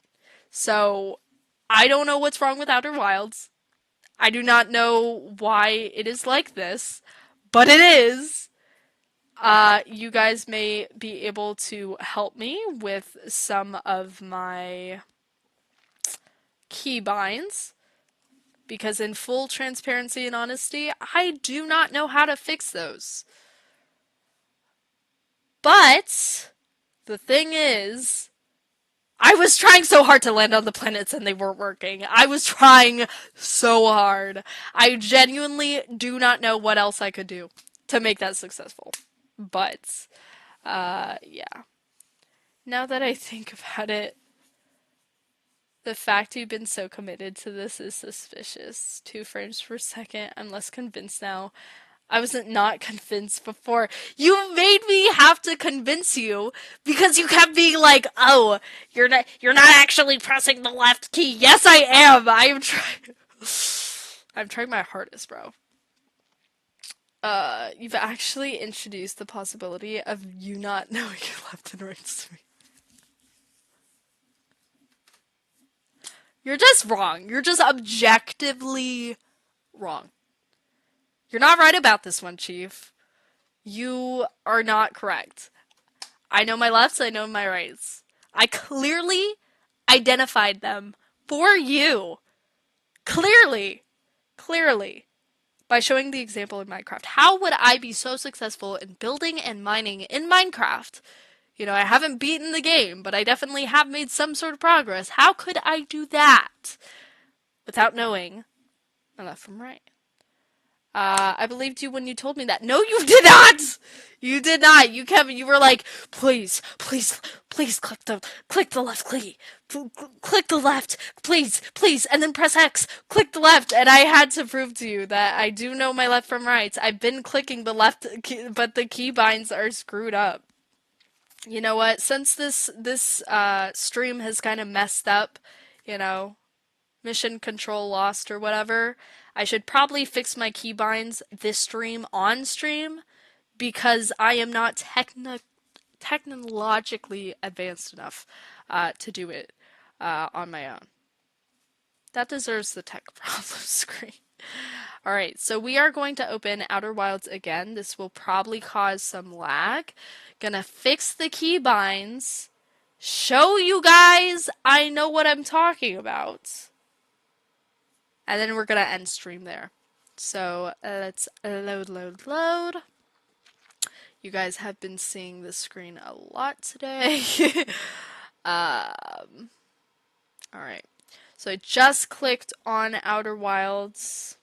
So, I don't know what's wrong with Outer Wilds. I do not know why it is like this, but it is. You guys may be able to help me with some of my keybinds, because in full transparency and honesty, I do not know how to fix those. But the thing is, I was trying so hard to land on the planets and they weren't working. I was trying so hard. I genuinely do not know what else I could do to make that successful. But, yeah. Now that I think about it, the fact you've been so committed to this is suspicious. 2 frames per second. I'm less convinced now. I wasn't not convinced before. You made me have to convince you because you kept being like, "Oh, you're not actually pressing the left key." Yes, I am. I am trying. I'm trying my hardest, bro. You've actually introduced the possibility of you not knowing your left and right to me. You're just wrong. You're just objectively wrong. You're not right about this one, Chief. You are not correct. I know my lefts, I know my rights. I clearly identified them for you. Clearly. By showing the example in Minecraft. How would I be so successful in building and mining in Minecraft? You know, I haven't beaten the game, but I definitely have made some sort of progress. How could I do that without knowing my left from right? I believed you when you told me that. No, you did not! You did not. You were like, please, click the left key. Click the left, please, and then press X. Click the left, and I had to prove to you that I do know my left from right. I've been clicking the left key, but the keybinds are screwed up. You know what? Since this stream has kind of messed up, you know, mission control lost or whatever, I should probably fix my keybinds this stream on stream, because I am not technologically advanced enough to do it on my own. That deserves the tech problem screen. Alright, so we are going to open Outer Wilds again. This will probably cause some lag. Gonna fix the keybinds. Show you guys I know what I'm talking about. and then we're gonna end stream there. So let's load. You guys have been seeing the screen a lot today. Alright. So I just clicked on Outer Wilds,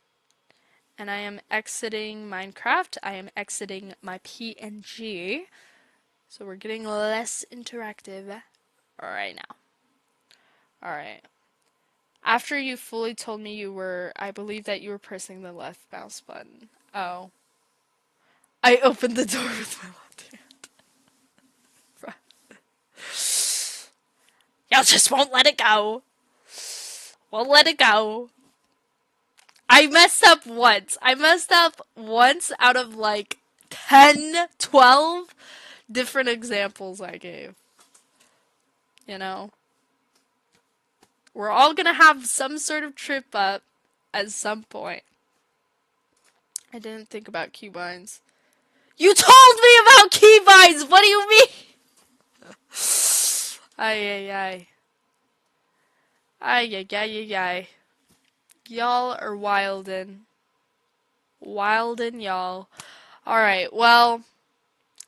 and I am exiting Minecraft. I am exiting my PNG. So we're getting less interactive right now. Alright. After you fully told me you were, I believe that you were pressing the left mouse button. Oh. I opened the door with my left hand. Y'all just won't let it go. Won't let it go. I messed up once. I messed up once out of like 10, 12 different examples I gave. You know? We're all gonna have some sort of trip up at some point. I didn't think about keybinds. You told me about keybinds! What do you mean? Ay. Ay. Y'all are wildin'. Wildin', y'all. Alright, well,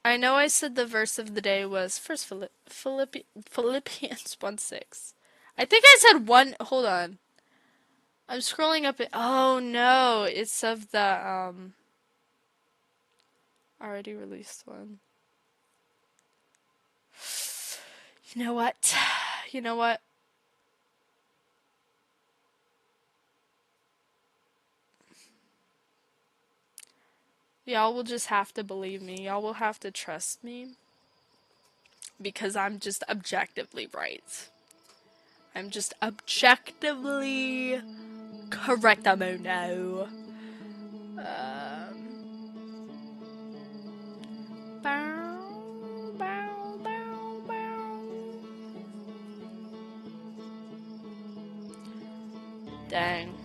I know I said the verse of the day was First Philippians 1:6. I think I said one. Hold on. I'm scrolling up it. Oh no, it's of the already released one. You know what? Y'all will just have to believe me. Y'all will have to trust me. Because I'm just objectively right. I'm just objectively correct. No. Dang.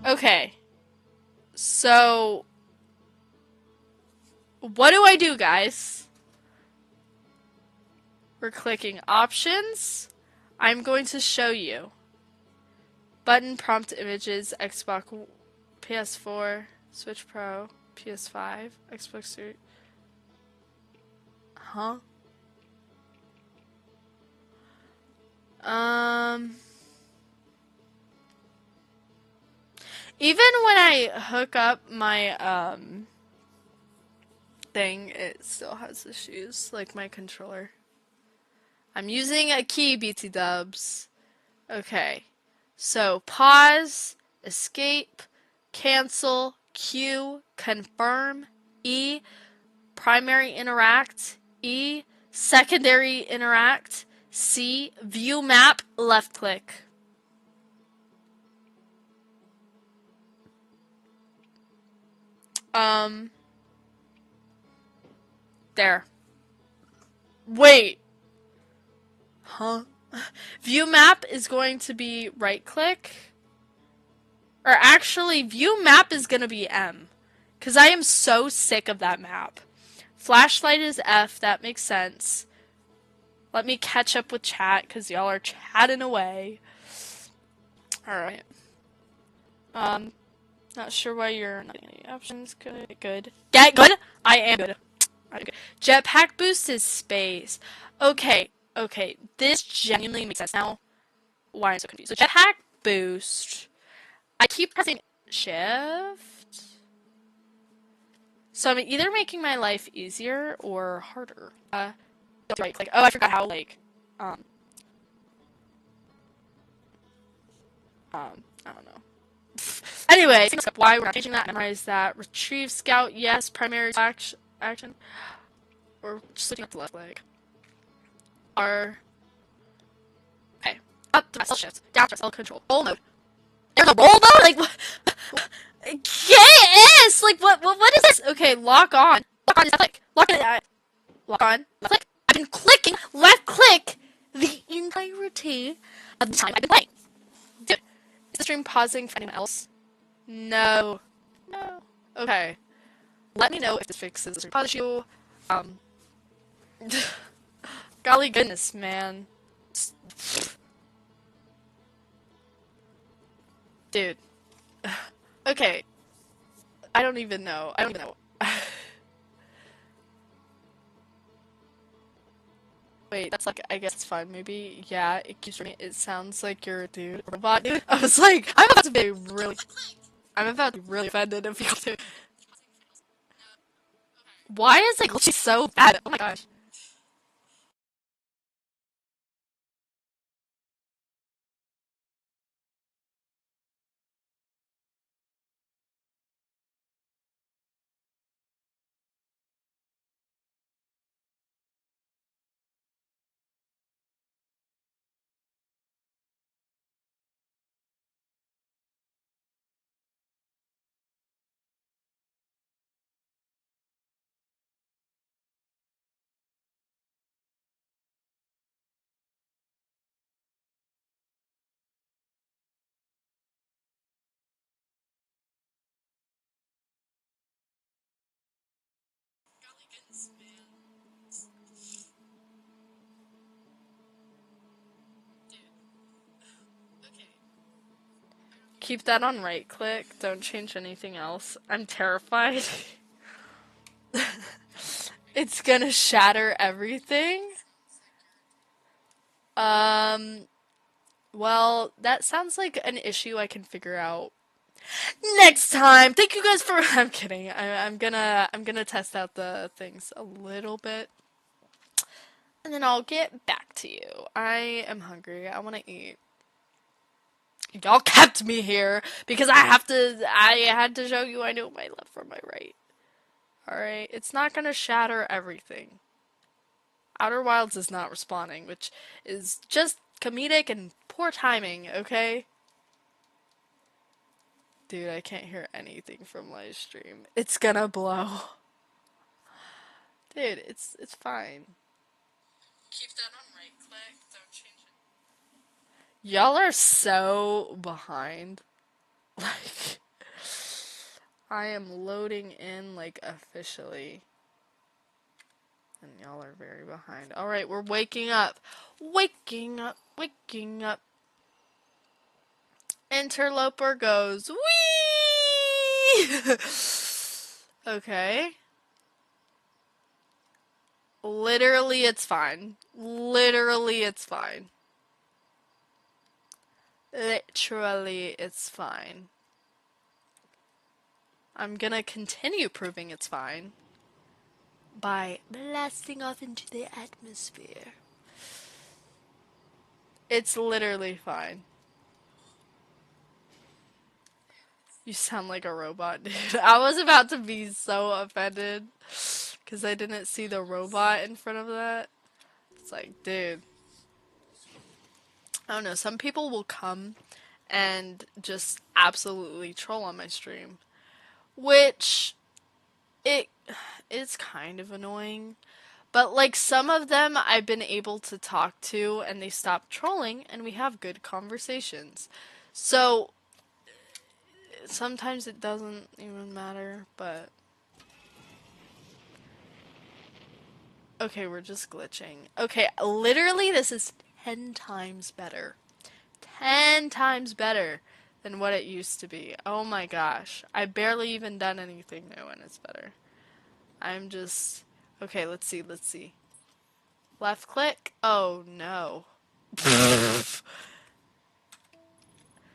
Okay. So, what do I do, guys? We're clicking options. I'm going to show you. Button, prompt, images, Xbox, PS4, Switch Pro, PS5, Xbox Series. Huh? Even when I hook up my, thing, it still has issues, like my controller. I'm using a key, BT dubs. Okay. So, pause, escape, cancel, Q, confirm, E, primary interact, E, secondary interact, C, view map, left click. There. Wait. Huh? View map is going to be right click. Or actually, view map is going to be M. Because I am so sick of that map. Flashlight is F. That makes sense. Let me catch up with chat because y'all are chatting away. Alright. Not sure why you're not any options. Good. Get good? I am good. Jetpack boost is space. Okay. This genuinely makes sense now. Why am I so confused? So jetpack boost. I keep pressing shift. So I'm either making my life easier or harder. Right click. Oh, I forgot how, like, I don't know. Anyway, why we're not changing that. Memorize that. Retrieve scout, yes. Primary action. Or just looking at the left leg. R. Okay. Up to press shift. Down to press L control. Roll mode. There's a roll mode? Like, what? Yes! Like, what is this? Okay, lock on. Lock on is left click. Lock on. Left click. I've been clicking left click the entirety of the time I've been playing. Dude, is the stream pausing for anyone else? No. Okay. Let me know if this fixes the stream pause issue. Golly goodness, man. Dude. Okay. I don't even know. I don't even know. Wait, that's like, I guess it's fine. Maybe, yeah, it keeps ringing. It sounds like you're a dude, a robot dude. I was like, I'm about to be really offended if you do. Why is it glitchy so bad? Oh my gosh. Keep that on right click. Don't change anything else. I'm terrified. It's gonna shatter everything. Um, well, that sounds like an issue I can figure out next time. Thank you guys for. I'm kidding. I'm gonna test out the things a little bit, and then I'll get back to you. I am hungry. I want to eat. Y'all kept me here because I had to show you I know my left from my right. All right, it's not gonna shatter everything. Outer Wilds is not responding, which is just comedic and poor timing. Okay. Dude, I can't hear anything from live stream. It's gonna blow. Dude, it's fine. Keep that on right click. Don't change it. Y'all are so behind. Like, I am loading in, like, officially. And y'all are very behind. Alright, we're waking up. Waking up, waking up. Interloper goes, wee! Okay. Literally, it's fine. Literally, it's fine. Literally, it's fine. I'm gonna continue proving it's fine by blasting off into the atmosphere. It's literally fine. You sound like a robot, dude. I was about to be so offended because I didn't see the robot in front of that. It's like, dude. I don't know. Some people will come and just absolutely troll on my stream, which it is kind of annoying. But like some of them I've been able to talk to and they stop trolling and we have good conversations. So sometimes it doesn't even matter, but okay, we're just glitching. Okay, literally this is 10 times better. 10 times better than what it used to be. Oh my gosh. I barely even done anything new and it's better. I'm just okay, let's see, let's see. Left click? Oh no.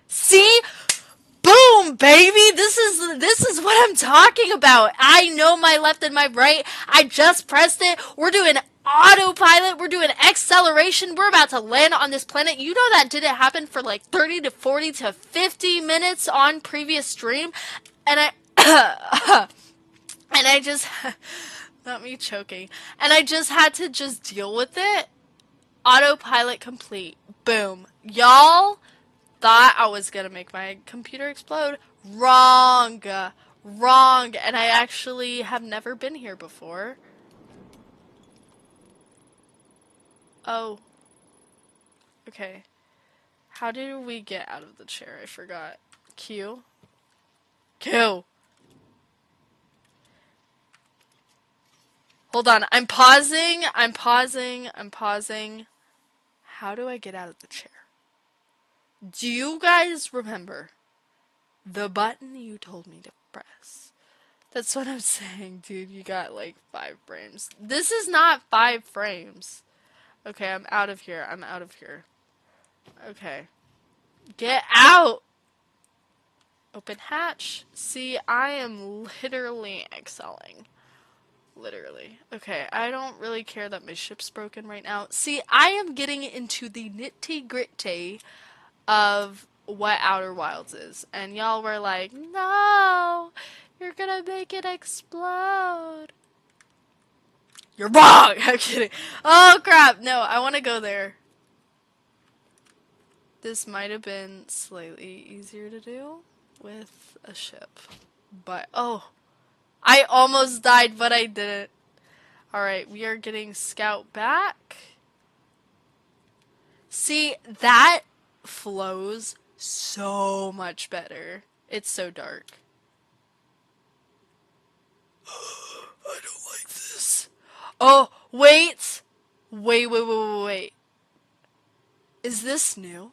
See? Boom, baby! This is what I'm talking about. I know my left and my right. I just pressed it. We're doing autopilot. We're doing acceleration. We're about to land on this planet. You know that didn't happen for like 30 to 40 to 50 minutes on previous stream. And I and I just not me choking. And I just had to just deal with it. Autopilot complete. Boom. Y'all thought I was gonna make my computer explode. Wrong. Wrong. And I actually have never been here before. Oh. Okay. How do we get out of the chair? I forgot. Q? Q! Hold on. I'm pausing. I'm pausing. I'm pausing. How do I get out of the chair? Do you guys remember? The button you told me to press. That's what I'm saying, dude. You got like 5 frames. This is not 5 frames. Okay, I'm out of here. I'm out of here. Okay. Get out! Open hatch. See, I am literally excelling. Literally. Okay, I don't really care that my ship's broken right now. See, I am getting into the nitty-gritty of what Outer Wilds is. And y'all were like, no, you're gonna make it explode. You're wrong! I'm kidding. Oh, crap. No, I want to go there. This might have been slightly easier to do with a ship. But, oh, I almost died, but I didn't. Alright, we are getting Scout back. See, that flows so much better. It's so dark. I don't like this. Oh, wait! Wait. Is this new?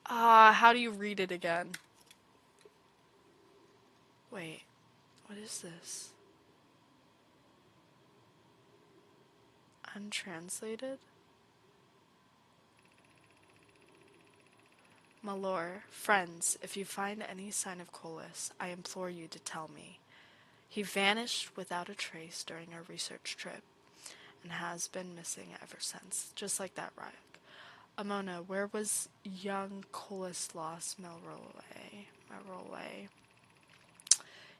How do you read it again? Wait, what is this? Untranslated? Malor, friends, if you find any sign of Colas, I implore you to tell me. He vanished without a trace during our research trip, and has been missing ever since, just like that rock. Amona, where was young Colas Melroway?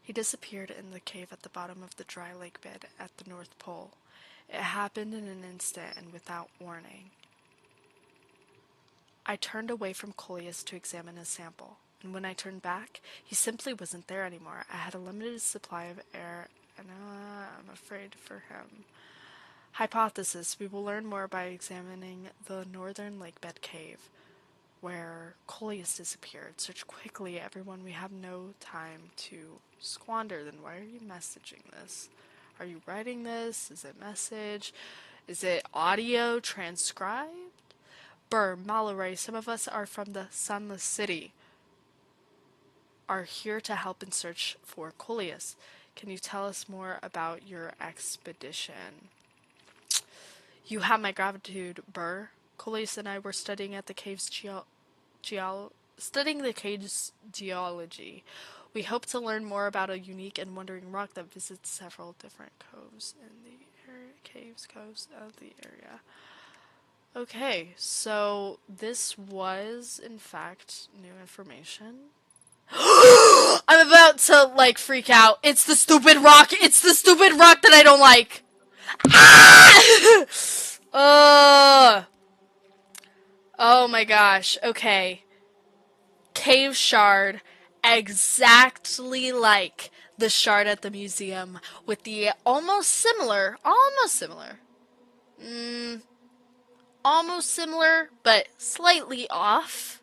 He disappeared in the cave at the bottom of the dry lake bed at the North Pole. It happened in an instant and without warning. I turned away from Coleus to examine his sample, and when I turned back, he simply wasn't there anymore. I had a limited supply of air, and I'm afraid for him. Hypothesis: we will learn more by examining the northern lakebed cave, where Coleus disappeared. Search quickly, everyone. We have no time to squander. Then why are you messaging this? Are you writing this? Is it message? Is it audio transcribed? Burr, Malaray, some of us are from the Sunless City, are here to help in search for Coleus. Can you tell us more about your expedition? You have my gratitude, Burr. Coleus and I were studying at the cave's geology. We hope to learn more about a unique and wandering rock that visits several different coves in the coves of the area. Okay, so this was, in fact, new information. I'm about to, like, freak out. It's the stupid rock! It's the stupid rock that I don't like! Ah! Oh my gosh, okay. Cave shard, exactly like the shard at the museum, with the almost similar, but slightly off.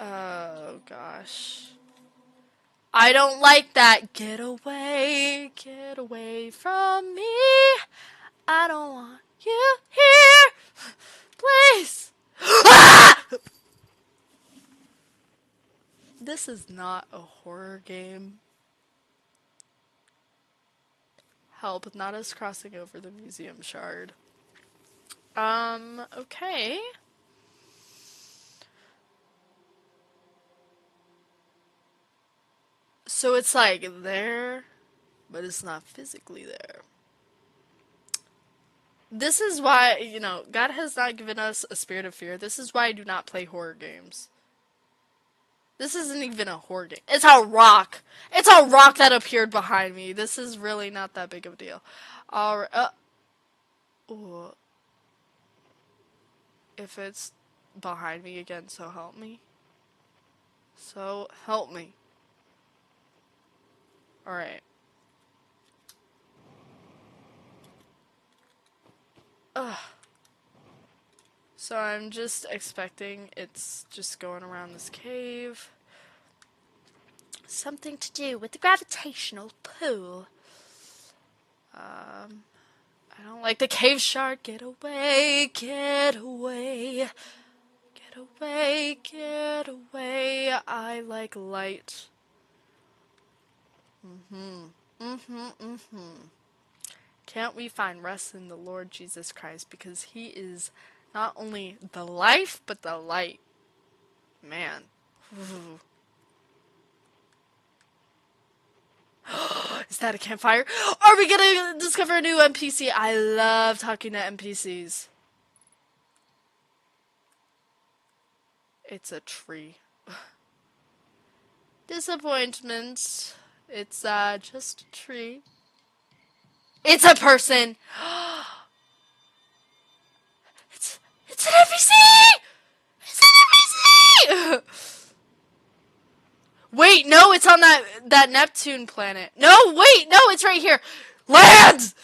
Oh gosh. I don't like that. Get away from me. I don't want you here. Please. This is not a horror game. Help, not us crossing over the museum shard. Okay. So it's like there, but it's not physically there. This is why, God has not given us a spirit of fear. This is why I do not play horror games. This isn't even a horror game. It's a rock. It's a rock that appeared behind me. This is really not that big of a deal. Alright. Ooh. If it's behind me again, so help me. So help me. Alright. Ugh. So I'm just expecting it's just going around this cave. Something to do with the gravitational pull. I don't like the cave shark. Get away, get away. Get away, get away. I like light. Can't we find rest in the Lord Jesus Christ? Because he is not only the life, but the light. Man. Ooh. Is that a campfire? Are we gonna discover a new NPC? I love talking to NPCs. It's a tree. Disappointment. It's just a tree. It's a person. It's an NPC. It's an NPC. Wait, no, it's on that Neptune planet. No, wait, no, it's right here. Land.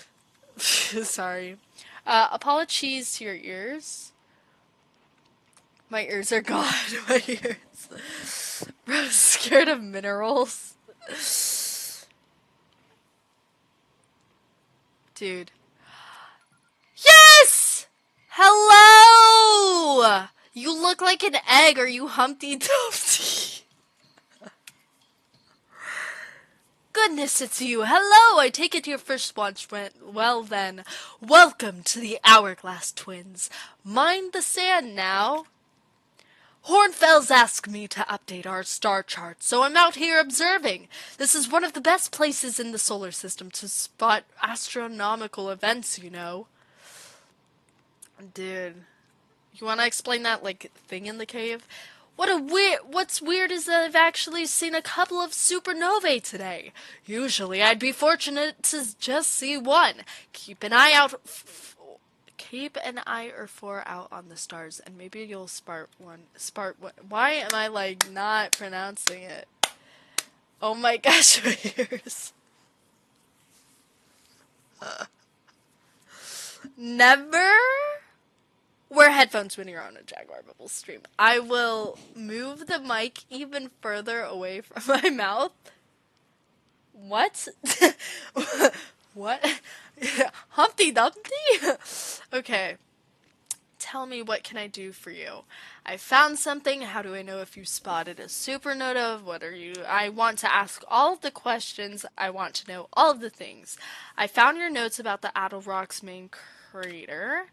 Sorry. Apologies to your ears. My ears are gone. My ears. I'm scared of minerals. Dude. Yes! Hello! You look like an egg. Are you Humpty Dumpty? Goodness, it's you. Hello! I take it your first watch went well then. Welcome to the Hourglass Twins. Mind the sand now. Hornfels asked me to update our star chart, so I'm out here observing. This is one of the best places in the solar system to spot astronomical events, you know. Dude, you want to explain that, like, thing in the cave? What's weird is that I've actually seen a couple of supernovae today. Usually I'd be fortunate to just see one. Keep an eye or four out on the stars, and maybe you'll spot one. Why am I, like, not pronouncing it? Oh my gosh, my ears. Never wear headphones when you're on a Jaguar Bubble stream. I will move the mic even further away from my mouth. What? What? Humpty Dumpty? Okay. Tell me, what can I do for you? I found something. How do I know if you spotted a supernova? What are you? I want to ask all of the questions. I want to know all of the things. I found your notes about the Adelrock's main crater.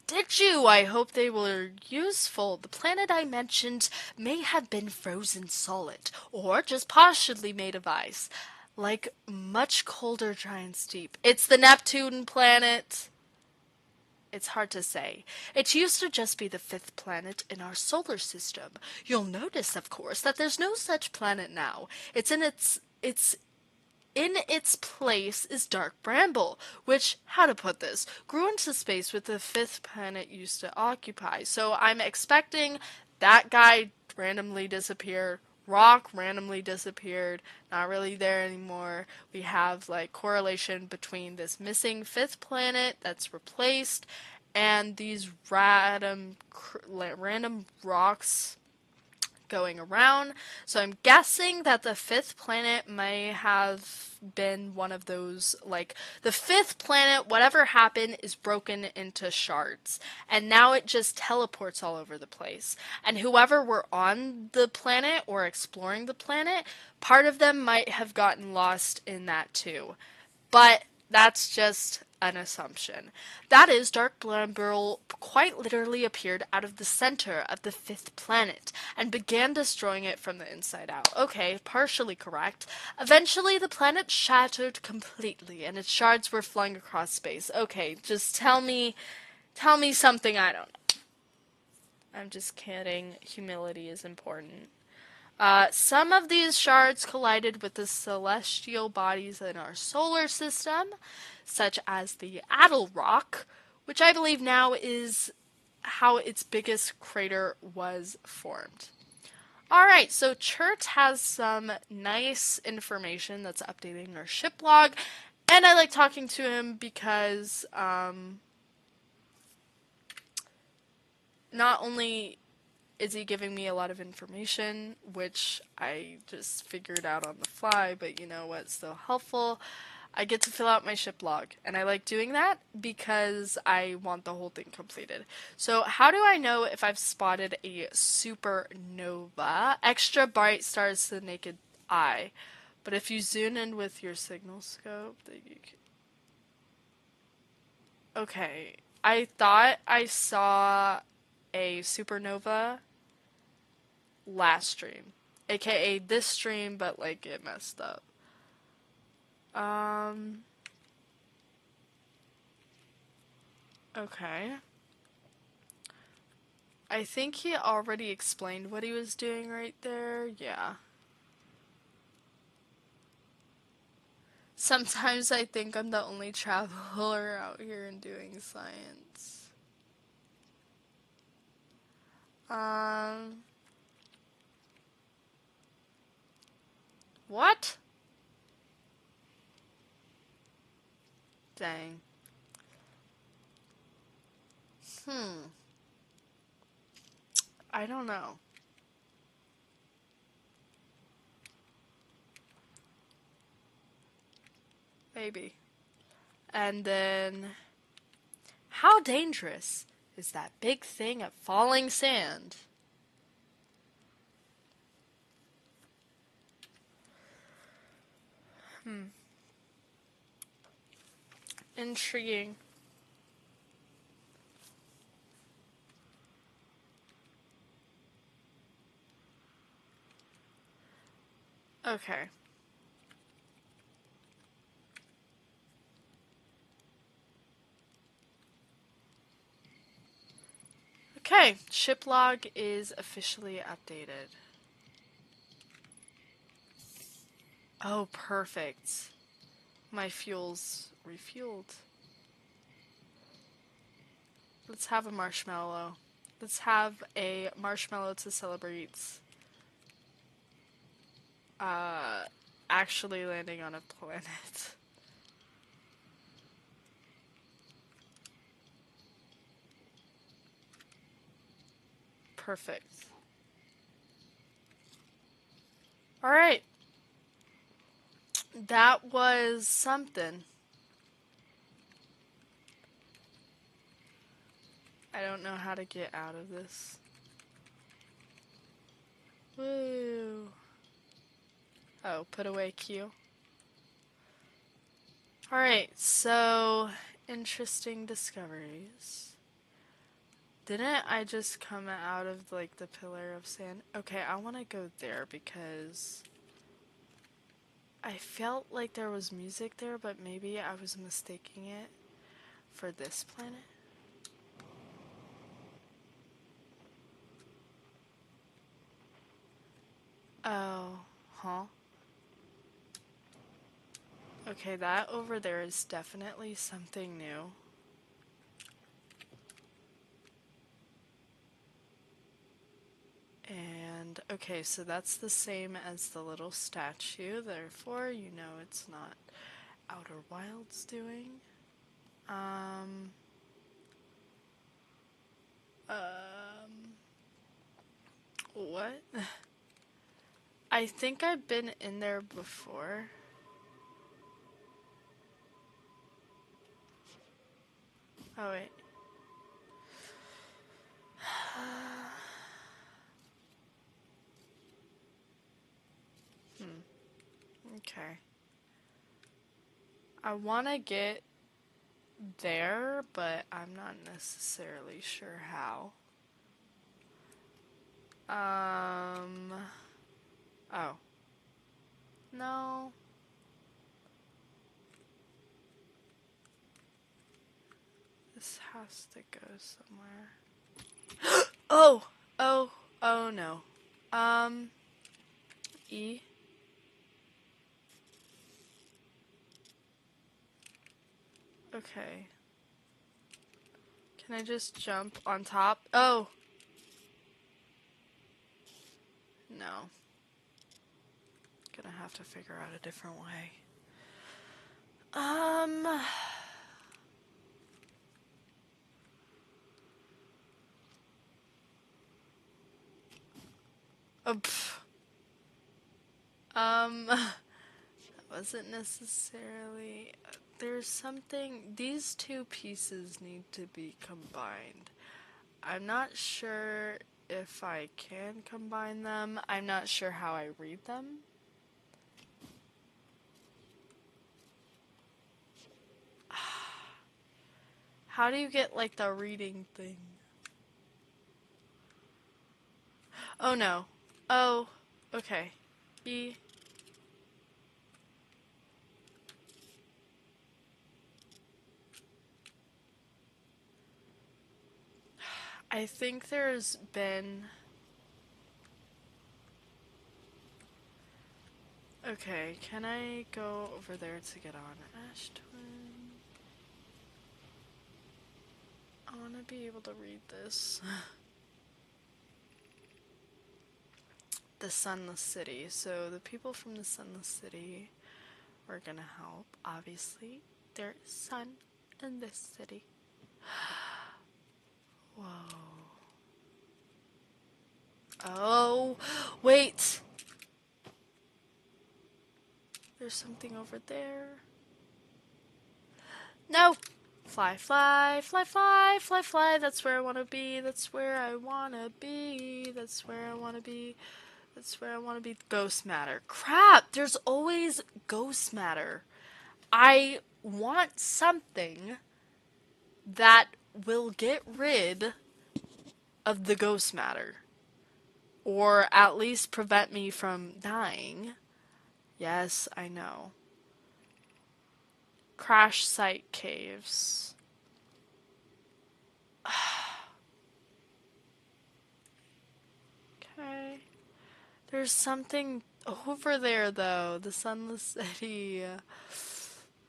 Did you? I hope they were useful. The planet I mentioned may have been frozen solid, or just partially made of ice. Like much colder giants deep. It's the Neptune planet. It's hard to say. It used to just be the 5th planet in our solar system. You'll notice, of course, that there's no such planet now. In its place is dark bramble, which, how to put this, grew into space with the 5th planet used to occupy. So I'm expecting that guy randomly disappeared. Rock randomly disappeared, not really there anymore. We have, like, correlation between this missing 5th planet that's replaced and these random rocks going around. So I'm guessing that the 5th planet may have been one of those, like, the 5th planet, whatever happened, is broken into shards. And now it just teleports all over the place. And whoever were on the planet or exploring the planet, part of them might have gotten lost in that too. But that's just an assumption. That is, Dark Bramble quite literally appeared out of the center of the 5th planet and began destroying it from the inside out. Okay, partially correct. Eventually, the planet shattered completely and its shards were flung across space. Okay, just tell me something I don't know. I'm just kidding. Humility is important. Some of these shards collided with the celestial bodies in our solar system, such as the Adelrock, which I believe now is how its biggest crater was formed. Alright, so Chert has some nice information that's updating our ship log, and I like talking to him because, not only is he giving me a lot of information, which I just figured out on the fly, but you know what, still helpful. I get to fill out my ship log, and I like doing that because I want the whole thing completed. So, how do I know if I've spotted a supernova? Extra bright stars to the naked eye. But if you zoom in with your signal scope, then you can... Okay, I thought I saw a supernova last stream, aka this stream, but like it messed up. Um, okay. I think he already explained what he was doing right there. Yeah. Sometimes I think I'm the only traveler out here and doing science. Um, what? Dang. Hmm. I don't know. Maybe. And then, how dangerous is that big thing of falling sand? Intriguing. Okay. Okay, ship log is officially updated. Oh, perfect. My fuel's refueled. Let's have a marshmallow. Let's have a marshmallow to celebrate uh actually landing on a planet. Perfect. Alright. That was something. I don't know how to get out of this. Woo. Oh, put away Q. Alright, so interesting discoveries. Didn't I just come out of like the pillar of sand? Okay, I want to go there because I felt like there was music there, but maybe I was mistaking it for this planet. Oh, huh? Okay, that over there is definitely something new. And, okay, so that's the same as the little statue, therefore you know it's not Outer Wilds doing. Um, what? I think I've been in there before. Oh, wait. Okay. I want to get there, but I'm not necessarily sure how. Oh. No. This has to go somewhere. Oh! Oh! Oh no. E? Okay. Can I just jump on top? Oh! No. Gonna have to figure out a different way. Oh, pff. That wasn't necessarily... There's something... These two pieces need to be combined. I'm not sure if I can combine them. I'm not sure how I read them. How do you get, like, the reading thing? Oh, no. Oh, okay. E. I think there's been... Okay, can I go over there to get on Ash Twin? I want to be able to read this. The Sunless City. So the people from the Sunless City are gonna help. Obviously, there is sun in this city. Whoa. Oh, wait! There's something over there. No! Fly, fly, fly, fly, fly, fly. That's where I want to be. That's where I want to be. That's where I want to be. That's where I want to be. Ghost matter. Crap! There's always ghost matter. I want something that will get rid of the ghost matter. Or at least prevent me from dying. Yes, I know. Crash site caves. Okay. There's something over there, though. The Sunless City.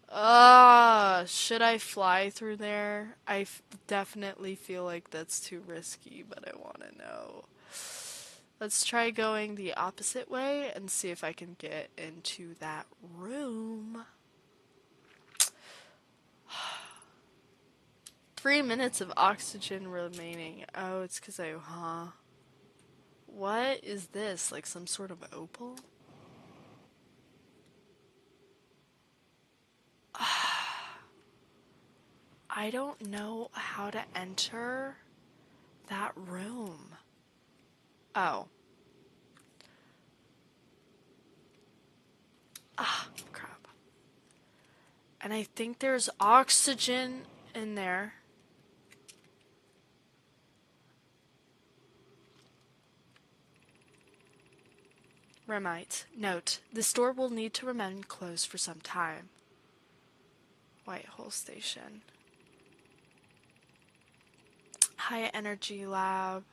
Should I fly through there? I definitely feel like that's too risky, but I want to know. Let's try going the opposite way and see if I can get into that room. 3 minutes of oxygen remaining. Oh, it's because What is this? Like some sort of opal? I don't know how to enter that room. Oh. Crap. And I think there's oxygen in there. Remite. Note, this door will need to remain closed for some time. Whitehole Station. High Energy Lab.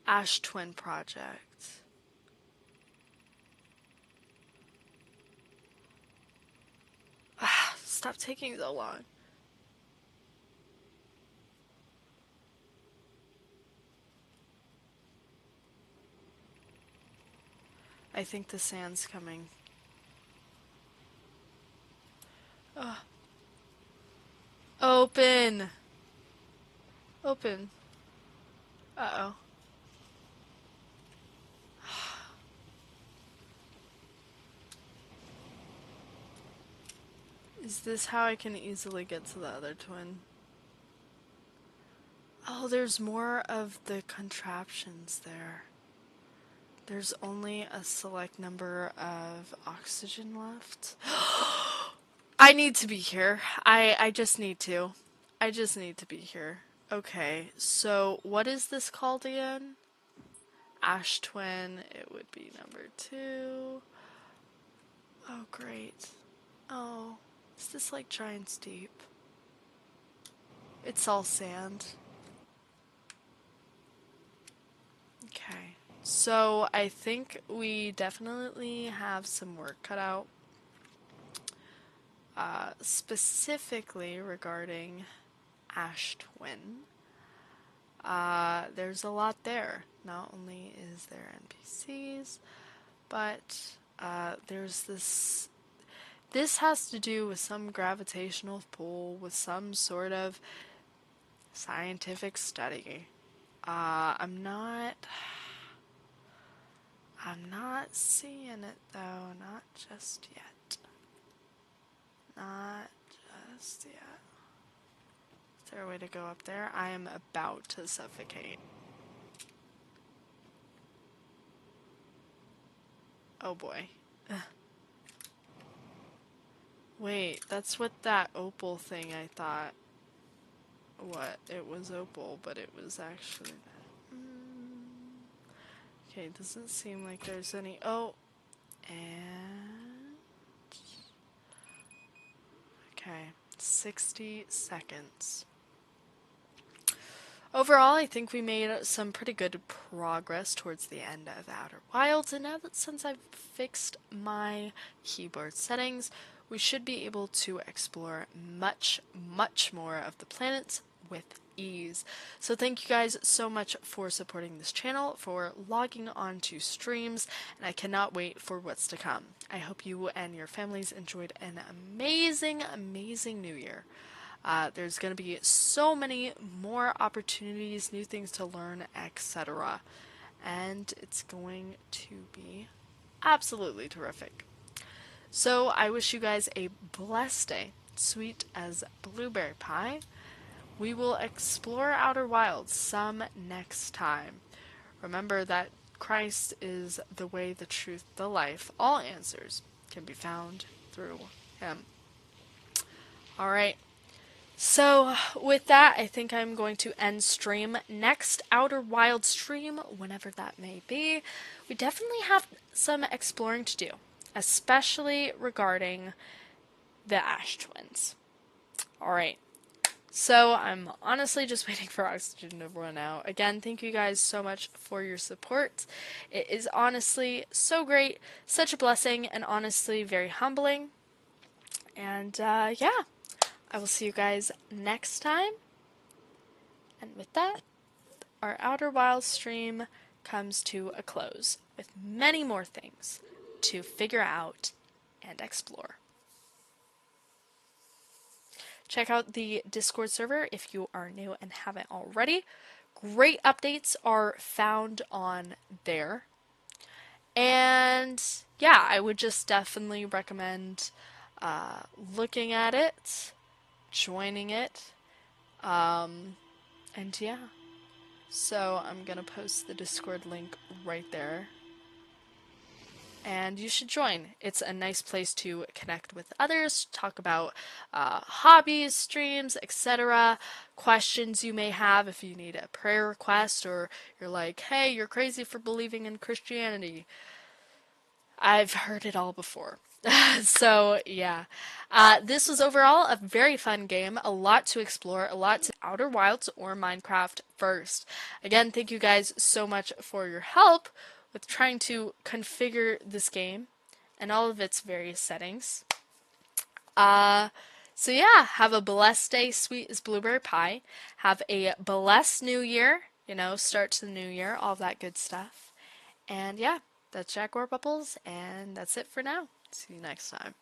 Ash Twin Project. Stop taking so long. I think the sand's coming. Open! Open. Uh-oh. Is this how I can easily get to the other twin? Oh, there's more of the contraptions there. There's only a select number of oxygen left. I need to be here. I just need to. I just need to be here. Okay, so what is this called again? Ash Twin. It would be number 2. Oh, great. Oh, is this like Giant's Deep? It's all sand. Okay. So I think we definitely have some work cut out. Specifically regarding Ash Twin. There's a lot there. Not only is there NPCs, but there's this... This has to do with some gravitational pull, with some sort of scientific study. I'm not seeing it though, not just yet. not just yet. Is there a way to go up there? I am about to suffocate. Oh boy. Ugh. Wait, that's what that opal thing I thought. What? It was opal, but it was actually that. Okay, doesn't seem like there's any. Oh! And. Okay, 60 seconds. Overall, I think we made some pretty good progress towards the end of Outer Wilds, and now that since I've fixed my keyboard settings, we should be able to explore much, much more of the planets with ease. So thank you guys so much for supporting this channel, for logging on to streams, and I cannot wait for what's to come. I hope you and your families enjoyed an amazing, amazing new year. There's going to be so many more opportunities, new things to learn, etc. And it's going to be absolutely terrific. So I wish you guys a blessed day, sweet as blueberry pie. We will explore Outer Wilds some next time. Remember that Christ is the way, the truth, the life. All answers can be found through Him. Alright. So, with that, I think I'm going to end stream. Next Outer Wild stream, whenever that may be, we definitely have some exploring to do, especially regarding the Ash Twins. Alright, so I'm honestly just waiting for oxygen to run out. Again, thank you guys so much for your support. It is honestly so great, such a blessing, and honestly very humbling. And yeah. I will see you guys next time. And with that, our Outer Wilds stream comes to a close with many more things to figure out and explore. Check out the Discord server if you are new and haven't already. Great updates are found on there. And yeah, I would just definitely recommend looking at it, joining it, and yeah. So I'm gonna post the Discord link right there. And you should join. It's a nice place to connect with others, talk about hobbies, streams, etc. Questions you may have if you need a prayer request, or you're like, hey, you're crazy for believing in Christianity. I've heard it all before. So, yeah. This was overall a very fun game. A lot to explore, a lot to Outer Wilds or Minecraft first. Again, thank you guys so much for your help with trying to configure this game and all of its various settings. So yeah, have a blessed day, sweet as blueberry pie. Have a blessed new year, start to the new year, all that good stuff. And yeah, that's Jaguar Bubbles, and that's it for now. See you next time.